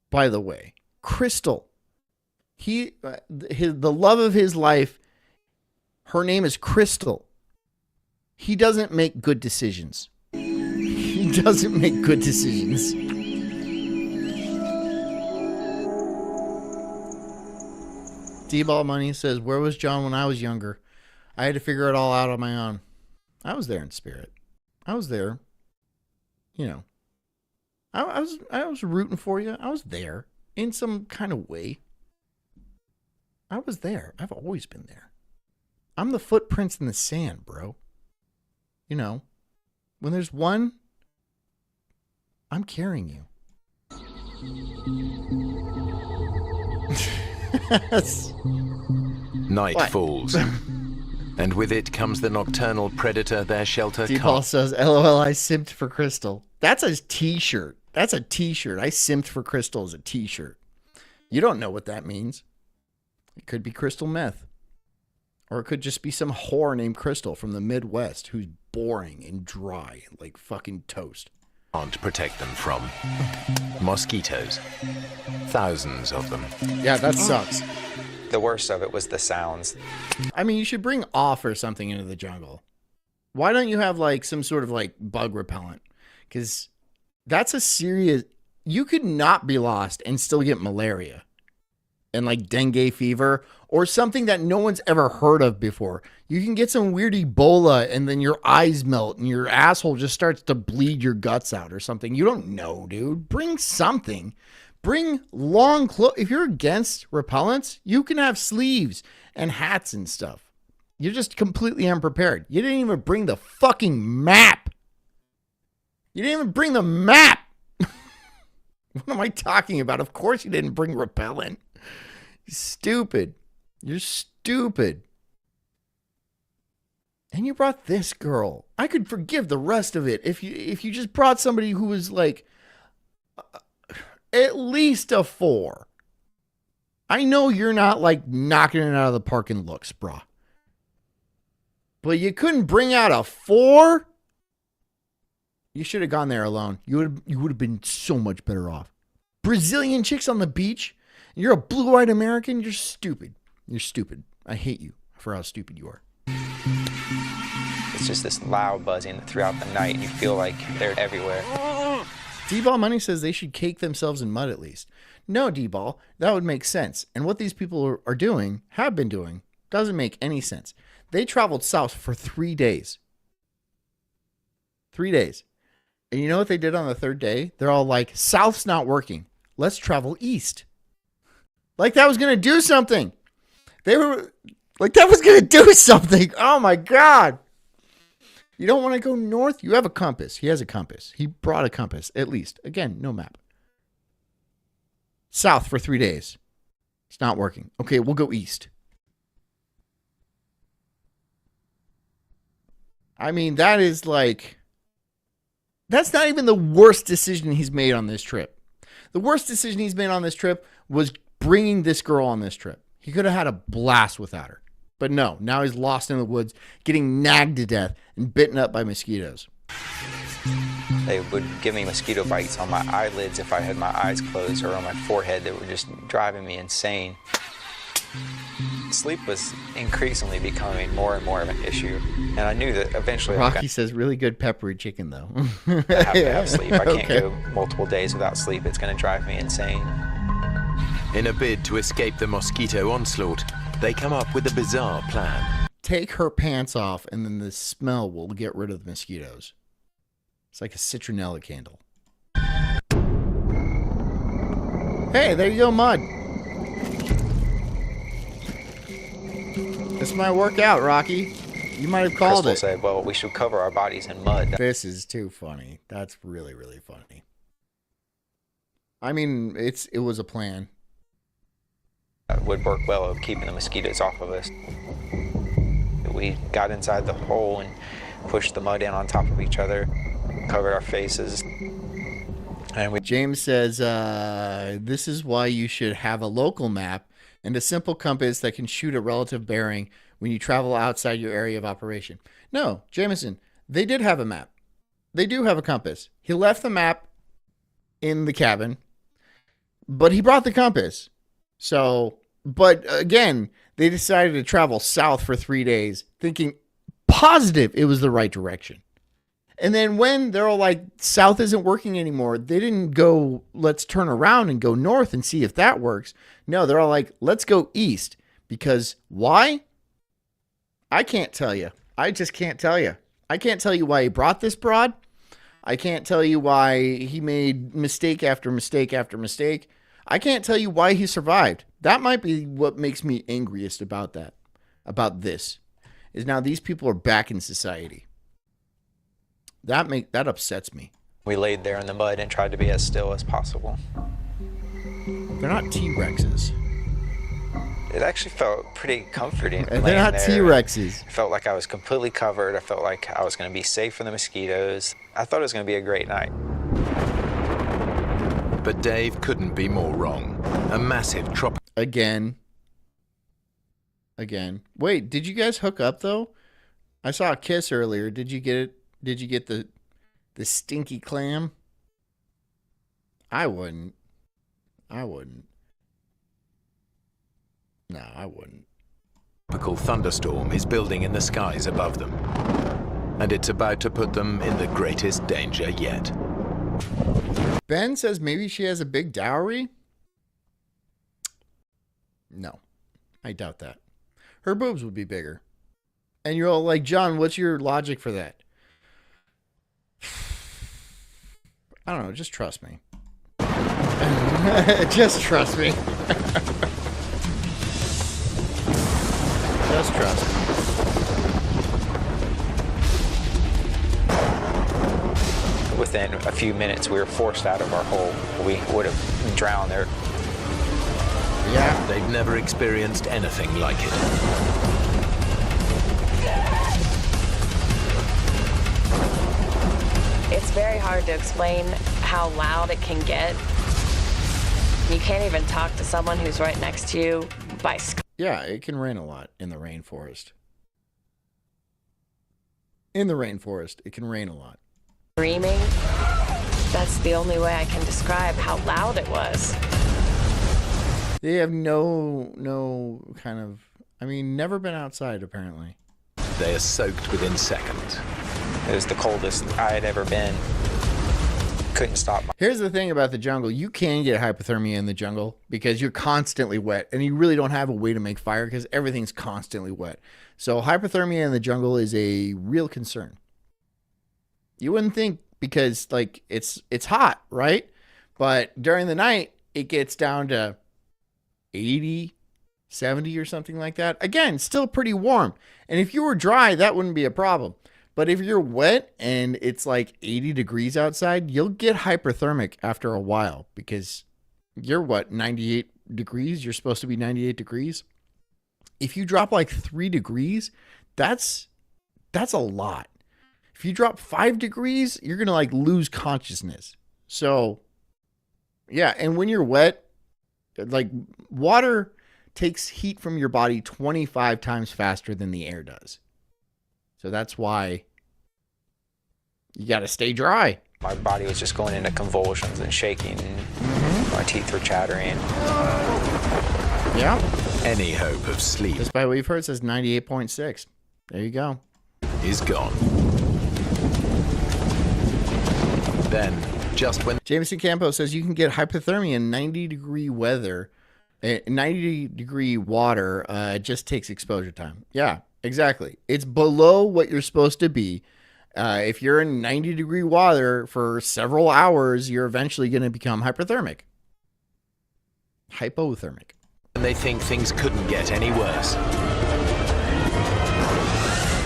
by the way. Crystal. The love of his life, her name is Crystal. He doesn't make good decisions. D-Ball Money says, where was John when I was younger? I had to figure it all out on my own. I was there in spirit. I was there. You know. I was rooting for you. I was there in some kind of way. I was there. I've always been there. I'm the footprints in the sand, bro. You know, when there's one, I'm carrying you. Night What? falls, and with it comes the nocturnal predator their shelter D-Ball can't. says, LOL, I simped for Crystal. That's a t-shirt. That's a t-shirt. I simped for Crystal as a t-shirt. You don't know what that means. It could be crystal meth. Or it could just be some whore named Crystal from the Midwest who's boring and dry like fucking toast. Can't protect them from mosquitoes. Thousands of them. Yeah, that sucks. The worst of it was the sounds. I mean, you should bring off or something into the jungle. Why don't you have like some sort of like bug repellent? Because that's a serious... You could not be lost and still get malaria and like dengue fever or something that no one's ever heard of before. You can get some weird Ebola and then your eyes melt and your asshole just starts to bleed your guts out or something. You don't know, dude. Bring something. Bring long clothes. If you're against repellents, you can have sleeves and hats and stuff. You're just completely unprepared. You didn't even bring the fucking map. You didn't even bring the map. What am I talking about? Of course you didn't bring repellent. Stupid. You're stupid. And you brought this girl. I could forgive the rest of it if you just brought somebody who was like at least a 4. I know you're not like knocking it out of the park in looks, brah. But you couldn't bring out a 4? You should have gone there alone. You would have been so much better off. Brazilian chicks on the beach. You're a blue-eyed American. You're stupid. You're stupid. I hate you for how stupid you are. It's just this loud buzzing throughout the night, and you feel like they're everywhere. D-Ball Money says they should cake themselves in mud at least. No, D-Ball, that would make sense. And what these people are doing, have been doing, doesn't make any sense. They traveled south for 3 days. 3 days. And you know what they did on the 3rd day? They're all like, south's not working. Let's travel east. Like that was going to do something. They were like, that was going to do something. Oh my God. You don't want to go north? You have a compass. He has a compass. He brought a compass, at least. Again, no map. South for 3 days. It's not working. Okay, we'll go east. I mean, that is like... That's not even the worst decision he's made on this trip. The worst decision he's made on this trip was bringing this girl on this trip. He could have had a blast without her. But no, now he's lost in the woods, getting nagged to death and bitten up by mosquitoes. They would give me mosquito bites on my eyelids if I had my eyes closed, or on my forehead that were just driving me insane. Sleep was increasingly becoming more and more of an issue, and I knew that eventually Rocky says, really good peppery chicken, though. I have to have sleep. I can't Okay. go multiple days without sleep. It's going to drive me insane. In a bid to escape the mosquito onslaught, they come up with a bizarre plan. Take her pants off, and then the smell will get rid of the mosquitoes. It's like a citronella candle. Hey, there you go, Mud. This might work out, Rocky. You might have called Crystal it. said, well, we should cover our bodies in mud. This is too funny. That's really, really funny. I mean, it was a plan. That would work well of keeping the mosquitoes off of us. We got inside the hole and pushed the mud in on top of each other, covered our faces, and we... James says, this is why you should have a local map and a simple compass that can shoot a relative bearing when you travel outside your area of operation. No, Jameson, they did have a map. They do have a compass. He left the map in the cabin, but he brought the compass. So, but again, they decided to travel south for 3 days, thinking positive it was the right direction. And then when they're all like, south isn't working anymore, they didn't go, let's turn around and go north and see if that works. No, they're all like, let's go east. Because why? I can't tell you. I just can't tell you. I can't tell you why he brought this broad. I can't tell you why he made mistake after mistake after mistake. I can't tell you why he survived. That might be what makes me angriest about this, is now these people are back in society. That upsets me. We laid there in the mud and tried to be as still as possible. They're not T-Rexes. It actually felt pretty comforting. And they're not T-Rexes. I felt like I was completely covered. I felt like I was going to be safe from the mosquitoes. I thought it was going to be a great night. But Dave couldn't be more wrong. A massive tropical... Again. Wait, did you guys hook up, though? I saw a kiss earlier. Did you get it? Did you get the stinky clam? I wouldn't. No, I wouldn't. Tropical thunderstorm is building in the skies above them. And it's about to put them in the greatest danger yet. Ben says maybe she has a big dowry. No, I doubt that. Her boobs would be bigger. And you're all like, John, what's your logic for that? I don't know. Just trust me. Just trust me. Just trust me. Within a few minutes, we were forced out of our hole. We would have drowned there. Yeah. They've never experienced anything like it. It's very hard to explain how loud it can get. You can't even talk to someone who's right next to you by Yeah, it can rain a lot in the rainforest. In the rainforest, it can rain a lot. screaming. That's the only way I can describe how loud it was. They have no kind of, never been outside apparently. They are soaked within seconds. It was the coldest I had ever been. Couldn't stop. Here's the thing about the jungle. You can get hypothermia in the jungle because you're constantly wet and you really don't have a way to make fire because everything's constantly wet. So hypothermia in the jungle is a real concern. You wouldn't think because it's hot, right? But during the night, it gets down to 80, 70 or something like that. Again, still pretty warm. And if you were dry, that wouldn't be a problem. But if you're wet and it's like 80 degrees outside, you'll get hyperthermic after a while because you're 98 degrees? You're supposed to be 98 degrees. If you drop like 3 degrees, that's a lot. If you drop 5 degrees, you're going to lose consciousness. So yeah. And when you're wet, water takes heat from your body 25 times faster than the air does. So that's why you got to stay dry. My body was just going into convulsions and shaking. My teeth were chattering. Yeah. Any hope of sleep Despite what you've heard, it says 98.6. There you go. is gone. Then, just when Jameson Campo says you can get hypothermia in 90-degree weather. 90-degree water just takes exposure time. Yeah, exactly. It's below what you're supposed to be. If you're in 90-degree water for several hours, you're eventually going to become hyperthermic. Hypothermic. they think things couldn't get any worse.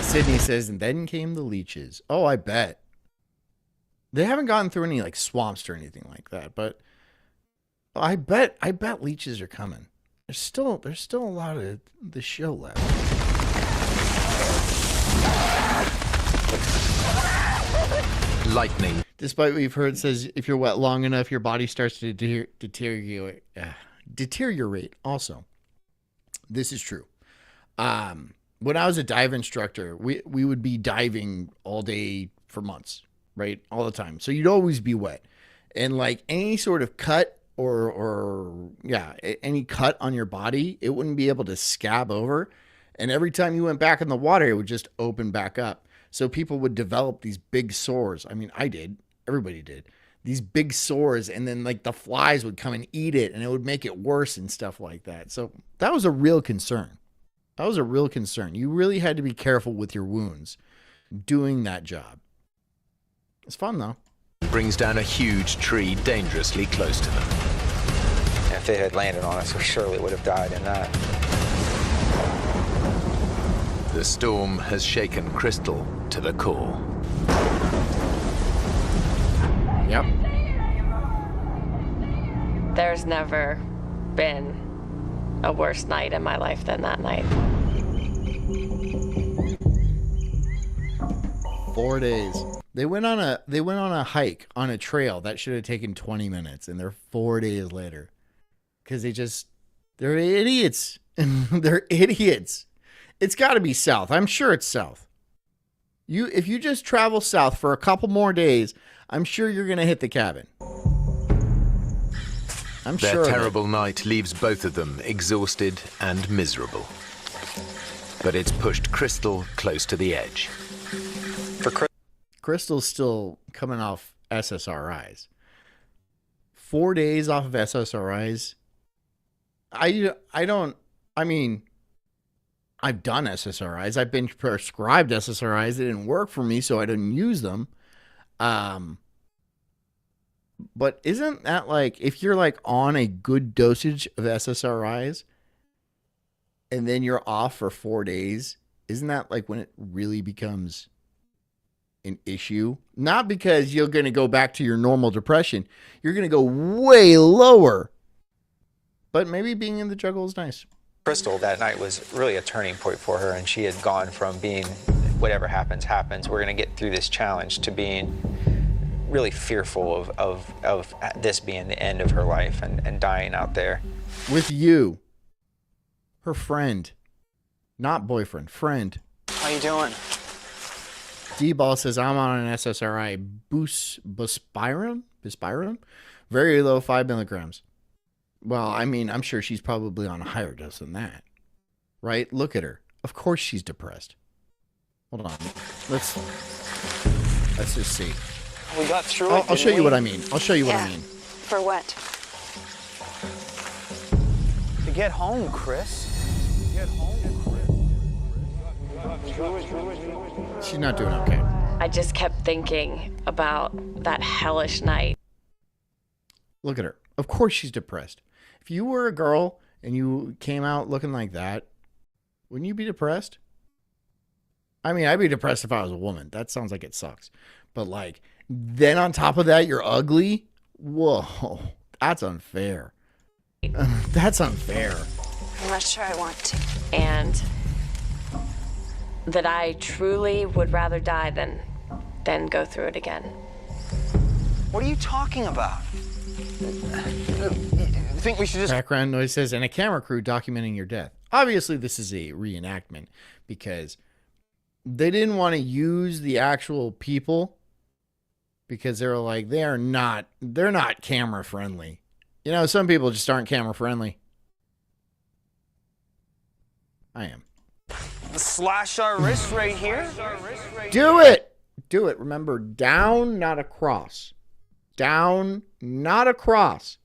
Sydney says, and then came the leeches. Oh, I bet. They haven't gotten through any swamps or anything like that, but I bet leeches are coming. There's still a lot of the show left. Lightning. Despite what you've heard, says if you're wet long enough, your body starts to deteriorate. Also, this is true. When I was a dive instructor, we would be diving all day for months, right? All the time. So you'd always be wet. And any sort of cut or any cut on your body, it wouldn't be able to scab over. And every time you went back in the water, it would just open back up. So people would develop these big sores. I mean, I did. Everybody did. These big sores, and then the flies would come and eat it, and it would make it worse and stuff like that. So that was a real concern. You really had to be careful with your wounds doing that job. It's fun, though. Brings down a huge tree dangerously close to them. If it had landed on us, we surely would have died in that. The storm has shaken Crystal to the core. Yep. There's never been a worse night in my life than that night. 4 days. They went on a hike on a trail that should have taken 20 minutes, and they're 4 days later. Because they're idiots. They're idiots. It's got to be south. I'm sure it's south. If you just travel south for a couple more days, I'm sure you're going to hit the cabin. I'm Their sure. terrible night leaves both of them exhausted and miserable. But it's pushed Crystal close to the edge. Crystal's still coming off SSRIs. 4 days off of SSRIs. I mean, I've done SSRIs. I've been prescribed SSRIs. They didn't work for me, so I didn't use them. But isn't that like, if you're like on a good dosage of SSRIs and then you're off for 4 days, isn't that like when it really becomes an issue? Not because you're going to go back to your normal depression. You're going to go way lower. But maybe being in the jungle is nice. Crystal, that night was really a turning point for her, and she had gone from being whatever happens, happens, we're going to get through this challenge, to being really fearful of this being the end of her life and dying out there. With you, her friend, not boyfriend, friend. How you doing? D-Ball says, I'm on an SSRI, Buspiron, very low, 5 milligrams. Well, I mean, I'm sure she's probably on a higher dose than that, right? Look at her. Of course she's depressed. Hold on. Let's just see. We got through it. I'll show you what I mean. I'll show you what I mean. For what? To get home, Chris. Get home, Chris. She's not doing okay. I just kept thinking about that hellish night. Look at her. Of course she's depressed. If you were a girl and you came out looking like that, wouldn't you be depressed? I mean, I'd be depressed if I was a woman. That sounds like it sucks. But like, then on top of that, you're ugly? Whoa, that's unfair. That's unfair. I'm not sure I want to. And that I truly would rather die than go through it again. What are you talking about? I think we should just... Background noise says, and a camera crew documenting your death. Obviously, this is a reenactment because they didn't want to use the actual people because they were like, they're not camera friendly. You know, some people just aren't camera friendly. I am. slash our wrist right here. Do it. Do it. Remember, down, not across. Down, not across.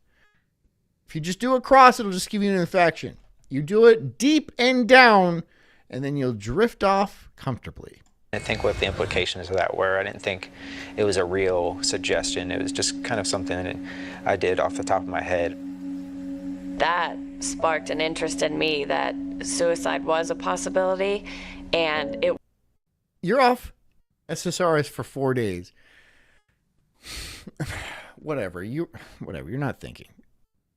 If you just do across, it'll just give you an infection. You do it deep and down, and then you'll drift off comfortably. I think what the implications of that were, I didn't think it was a real suggestion. It was just kind of something that I did off the top of my head. That sparked an interest in me that suicide was a possibility, and it... You're off SSRIs for 4 days. Whatever. You're not thinking.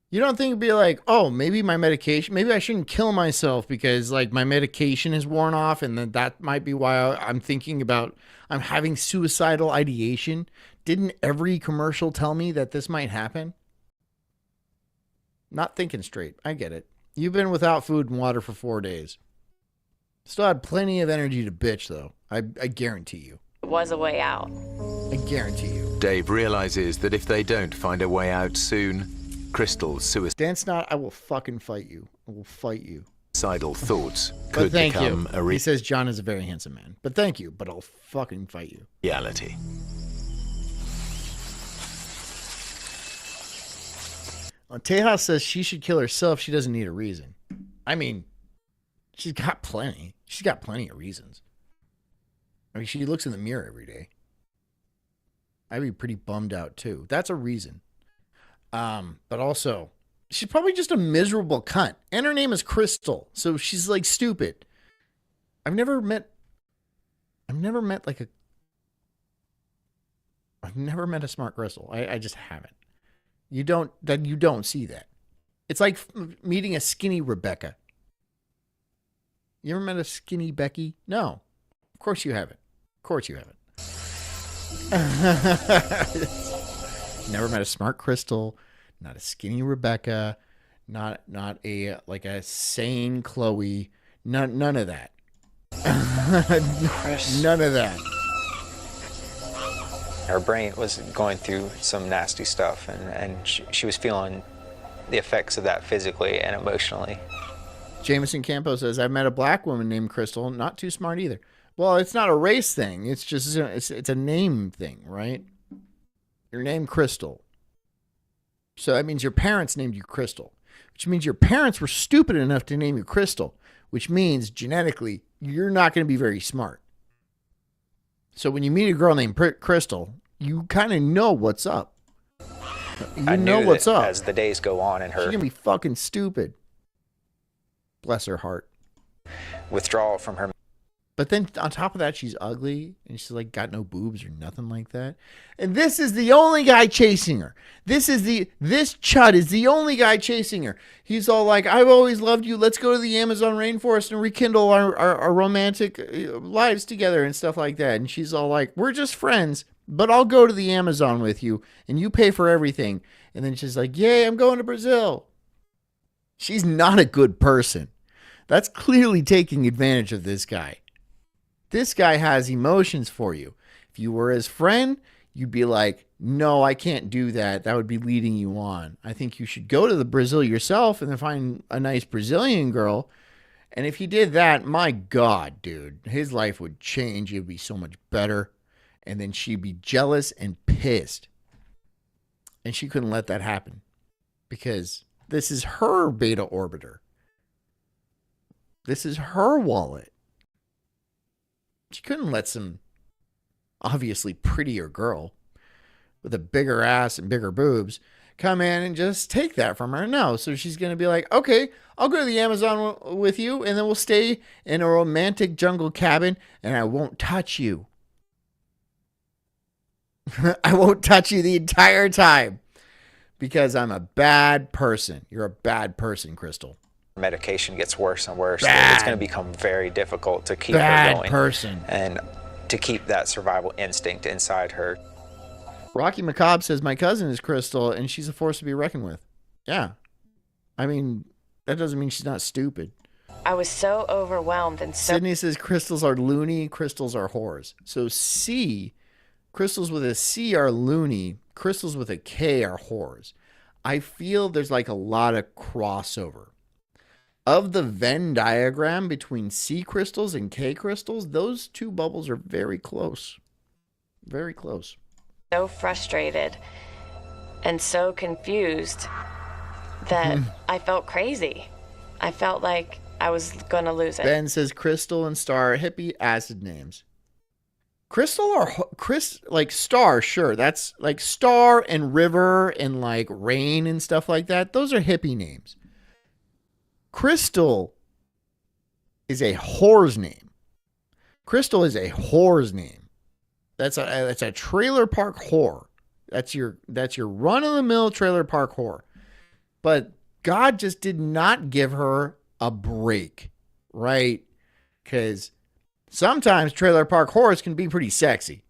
You don't think it'd be like, oh, maybe my medication, maybe I shouldn't kill myself because like my medication is worn off, and that might be why I'm thinking about, I'm having suicidal ideation. Didn't every commercial tell me that this might happen? Not thinking straight. I get it. You've been without food and water for 4 days. Still had plenty of energy to bitch, though. I guarantee you. It was a way out. I guarantee you. Dave realizes that if they don't find a way out soon, Crystal's Dan Snot, I will fucking fight you. I will fight you. suicidal thoughts But could thank become you. a He says John is a very handsome man. But thank you. But I'll fucking fight you. reality. Tejas says she should kill herself. She doesn't need a reason. I mean, she's got plenty. She's got plenty of reasons. I mean, she looks in the mirror every day. I'd be pretty bummed out too. That's a reason. But also, She's probably just a miserable cunt. And her name is Crystal. So she's like stupid. I've never met a smart Crystal. I just haven't. You don't see that. It's like meeting a skinny Rebecca. You ever met a skinny Becky? No. Of course you haven't. Of course you haven't. Never met a smart Crystal, not a skinny Rebecca, not a like a sane Chloe. None of that. None of that. Her brain was going through some nasty stuff, and she was feeling the effects of that physically and emotionally. Jameson Campo says, I've met a black woman named Crystal, not too smart either. Well, it's not a race thing. It's just, it's a name thing, right? Your name Crystal. So that means your parents named you Crystal, which means your parents were stupid enough to name you Crystal, which means genetically you're not going to be very smart. So when you meet a girl named Crystal, you kind of know what's up. You know what's up. As the days go on, and her she's going to be fucking stupid. Bless her heart. Withdrawal from her. But then on top of that, she's ugly and she's like got no boobs or nothing like that. And this is the only guy chasing her. This chud is the only guy chasing her. He's all like, I've always loved you. Let's go to the Amazon rainforest and rekindle our romantic lives together and stuff like that. And she's all like, we're just friends, but I'll go to the Amazon with you and you pay for everything. And then she's like, yay, I'm going to Brazil. She's not a good person. That's clearly taking advantage of this guy. This guy has emotions for you. If you were his friend, you'd be like, no, I can't do that. That would be leading you on. I think you should go to the Brazil yourself and then find a nice Brazilian girl. And if he did that, my God, dude, his life would change. It would be so much better. And then she'd be jealous and pissed. And she couldn't let that happen because this is her beta orbiter. This is her wallet. She couldn't let some obviously prettier girl with a bigger ass and bigger boobs come in and just take that from her. No. So she's going to be like, okay, I'll go to the Amazon with you and then we'll stay in a romantic jungle cabin and I won't touch you. I won't touch you the entire time because I'm a bad person. You're a bad person, Crystal. Medication gets worse and worse. Bad. It's going to become very difficult to keep Bad her going. Person. And to keep that survival instinct inside her. Rocky Macabre says, my cousin is Crystal and she's a force to be reckoned with. Yeah. I mean, that doesn't mean she's not stupid. I was so overwhelmed and so... Sydney says crystals are loony, crystals are whores. So crystals with a C are loony, crystals with a K are whores. I feel there's like a lot of crossover. Of the Venn diagram between C crystals and K crystals, those two bubbles are very close. Very close. So frustrated and so confused that I felt crazy. I felt like I was going to lose it. Ben says Crystal and Star are hippie acid names. Crystal or like Star, sure. That's like Star and River and like Rain and stuff like that. Those are hippie names. Crystal is a whore's name. Crystal is a whore's name. That's a trailer park whore. That's your run-of-the-mill trailer park whore. But God just did not give her a break, right? Because sometimes trailer park whores can be pretty sexy.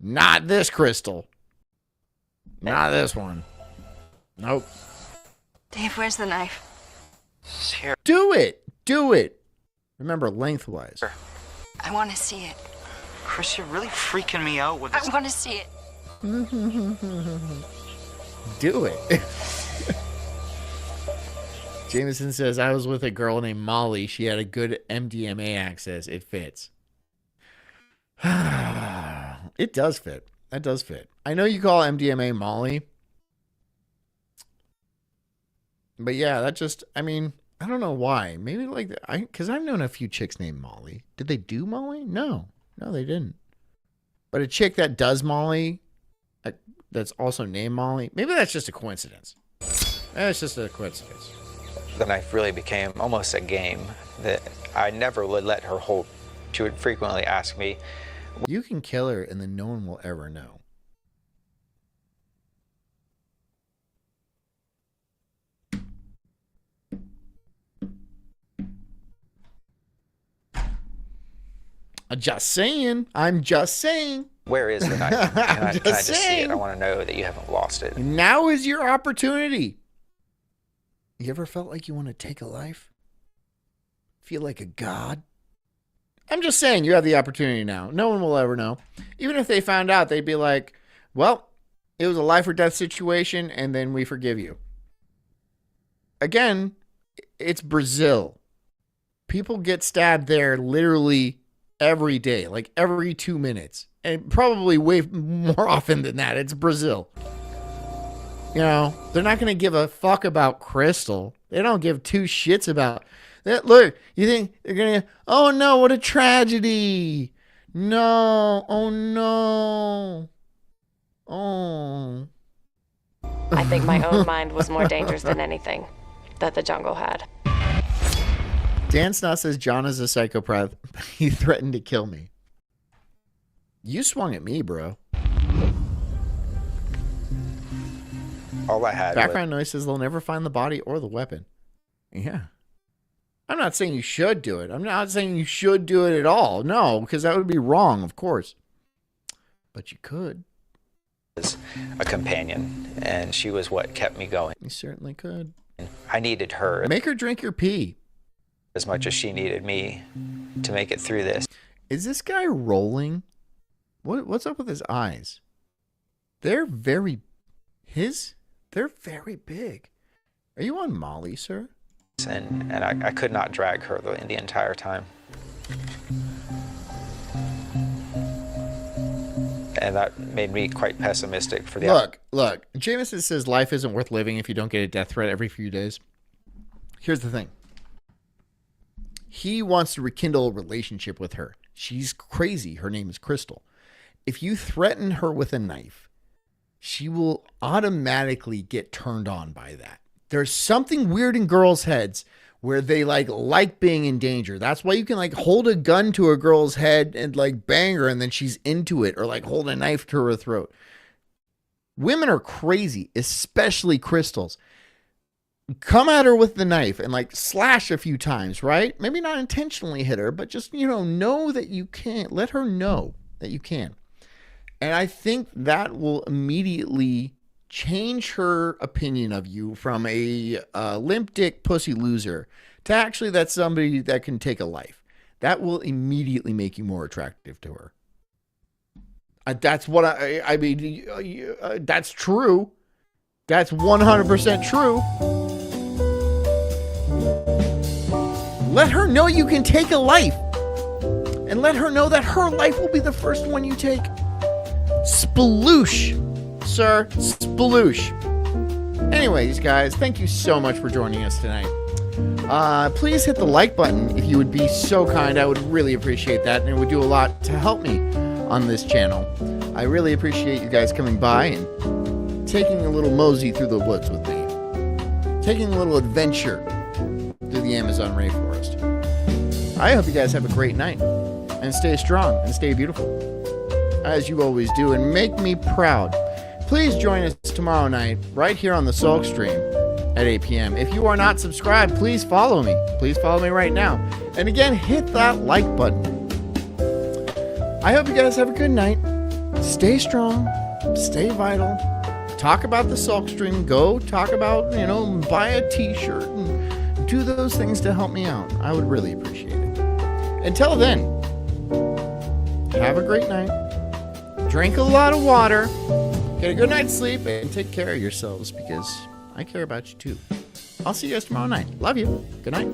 Not this Crystal. Not this one. Nope. Dave, where's the knife? Here. Do it. Do it. Remember, lengthwise. I want to see it. Chris, you're really freaking me out with I this. want to see it. Do it. Jameson says, I was with a girl named Molly. She had a good MDMA access. It fits. It does fit. That does fit. I know you call MDMA Molly. But yeah, that just, I mean, I don't know why. Maybe like, because I've known a few chicks named Molly. Did they do Molly? No, they didn't. But a chick that does Molly, that's also named Molly. Maybe that's just a coincidence. That's just a coincidence. The knife really became almost a game that I never would let her hold. She would frequently ask me. You can kill her and then no one will ever know. I'm just saying. Where is the knife? Can I just see saying. it? I want to know that you haven't lost it. Now is your opportunity. You ever felt like you want to take a life? Feel like a god? I'm just saying, you have the opportunity now. No one will ever know. Even if they found out, they'd be like, well, it was a life or death situation, and then we forgive you. Again, it's Brazil. People get stabbed there literally every day, like every 2 minutes. And probably way more often than that. It's Brazil. You know, they're not going to give a fuck about Crystal. They don't give two shits about that. Look, you think they're going to, oh no, what a tragedy. No, oh no. Oh. I think my own mind was more dangerous than anything that the jungle had. Dan Snot says John is a psychopath. He threatened to kill me. You swung at me, bro. All I had Background noise says they'll never find the body or the weapon. Yeah. I'm not saying you should do it. I'm not saying you should do it at all. No, because that would be wrong, of course. But you could. was a companion, and she was what kept me going. You certainly could. I needed her Make her drink your pee. as much as she needed me to make it through this. Is this guy rolling? What's up with his eyes? They're very big. Are you on Molly, sir? And I could not drag her the entire time. And that made me quite pessimistic for the Look. Jameson says life isn't worth living if you don't get a death threat every few days. Here's the thing. He wants to rekindle a relationship with her. She's crazy. Her name is Crystal. If you threaten her with a knife, she will automatically get turned on by that. There's something weird in girls' heads where they like being in danger. That's why you can hold a gun to a girl's head and bang her and then she's into it, or hold a knife to her throat. Women are crazy, especially Crystals. Come at her with the knife and slash a few times, right? Maybe not intentionally hit her, but just, know that you can. Let her know that you can. And I think that will immediately change her opinion of you from a limp dick pussy loser to actually that's somebody that can take a life. That will immediately make you more attractive to her. That's what I mean. That's true. That's 100% true. Let her know you can take a life. And let her know that her life will be the first one you take. Sploosh, sir. Sploosh. Anyways, guys, thank you so much for joining us tonight. Please hit the like button if you would be so kind. I would really appreciate that, and it would do a lot to help me on this channel. I really appreciate you guys coming by and taking a little mosey through the woods with me. Taking a little adventure through the Amazon rainforest. I hope you guys have a great night, and stay strong and stay beautiful, as you always do, and make me proud. Please join us tomorrow night right here on the Sulk stream at 8 p.m. If you are not subscribed, please follow me. Please follow me right now. And again, hit that like button. I hope you guys have a good night. Stay strong. Stay vital. Talk about the Sulk stream. Go talk about, buy a t-shirt and do those things to help me out. I would really appreciate it. Until then, have a great night. Drink a lot of water. Get a good night's sleep and take care of yourselves, because I care about you too. I'll see you guys tomorrow night. Love you. Good night.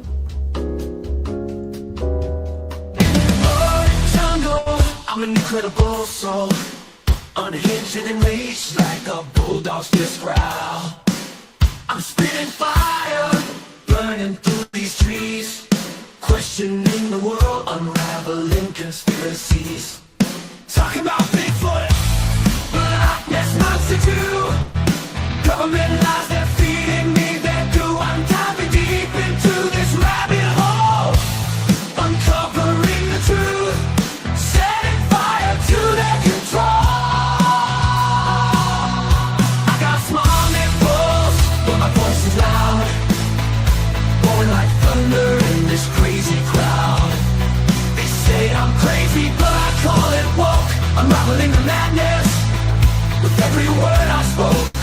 I'm an incredible soul, unhinged and enraged like a bulldog's fierce growl. I'm spitting fire, burning through these trees, questioning the world, unraveling conspiracies. Talking about Bigfoot, but I guess not to Numbing lies they're feeding me, they're doing time me deep into this rabbit hole. Uncovering the truth, setting fire to their control. I got small nipples, but my voice is loud, blowing like thunder in this crazy crowd. They say I'm crazy, but I call it woke. Unraveling the madness with every word I spoke.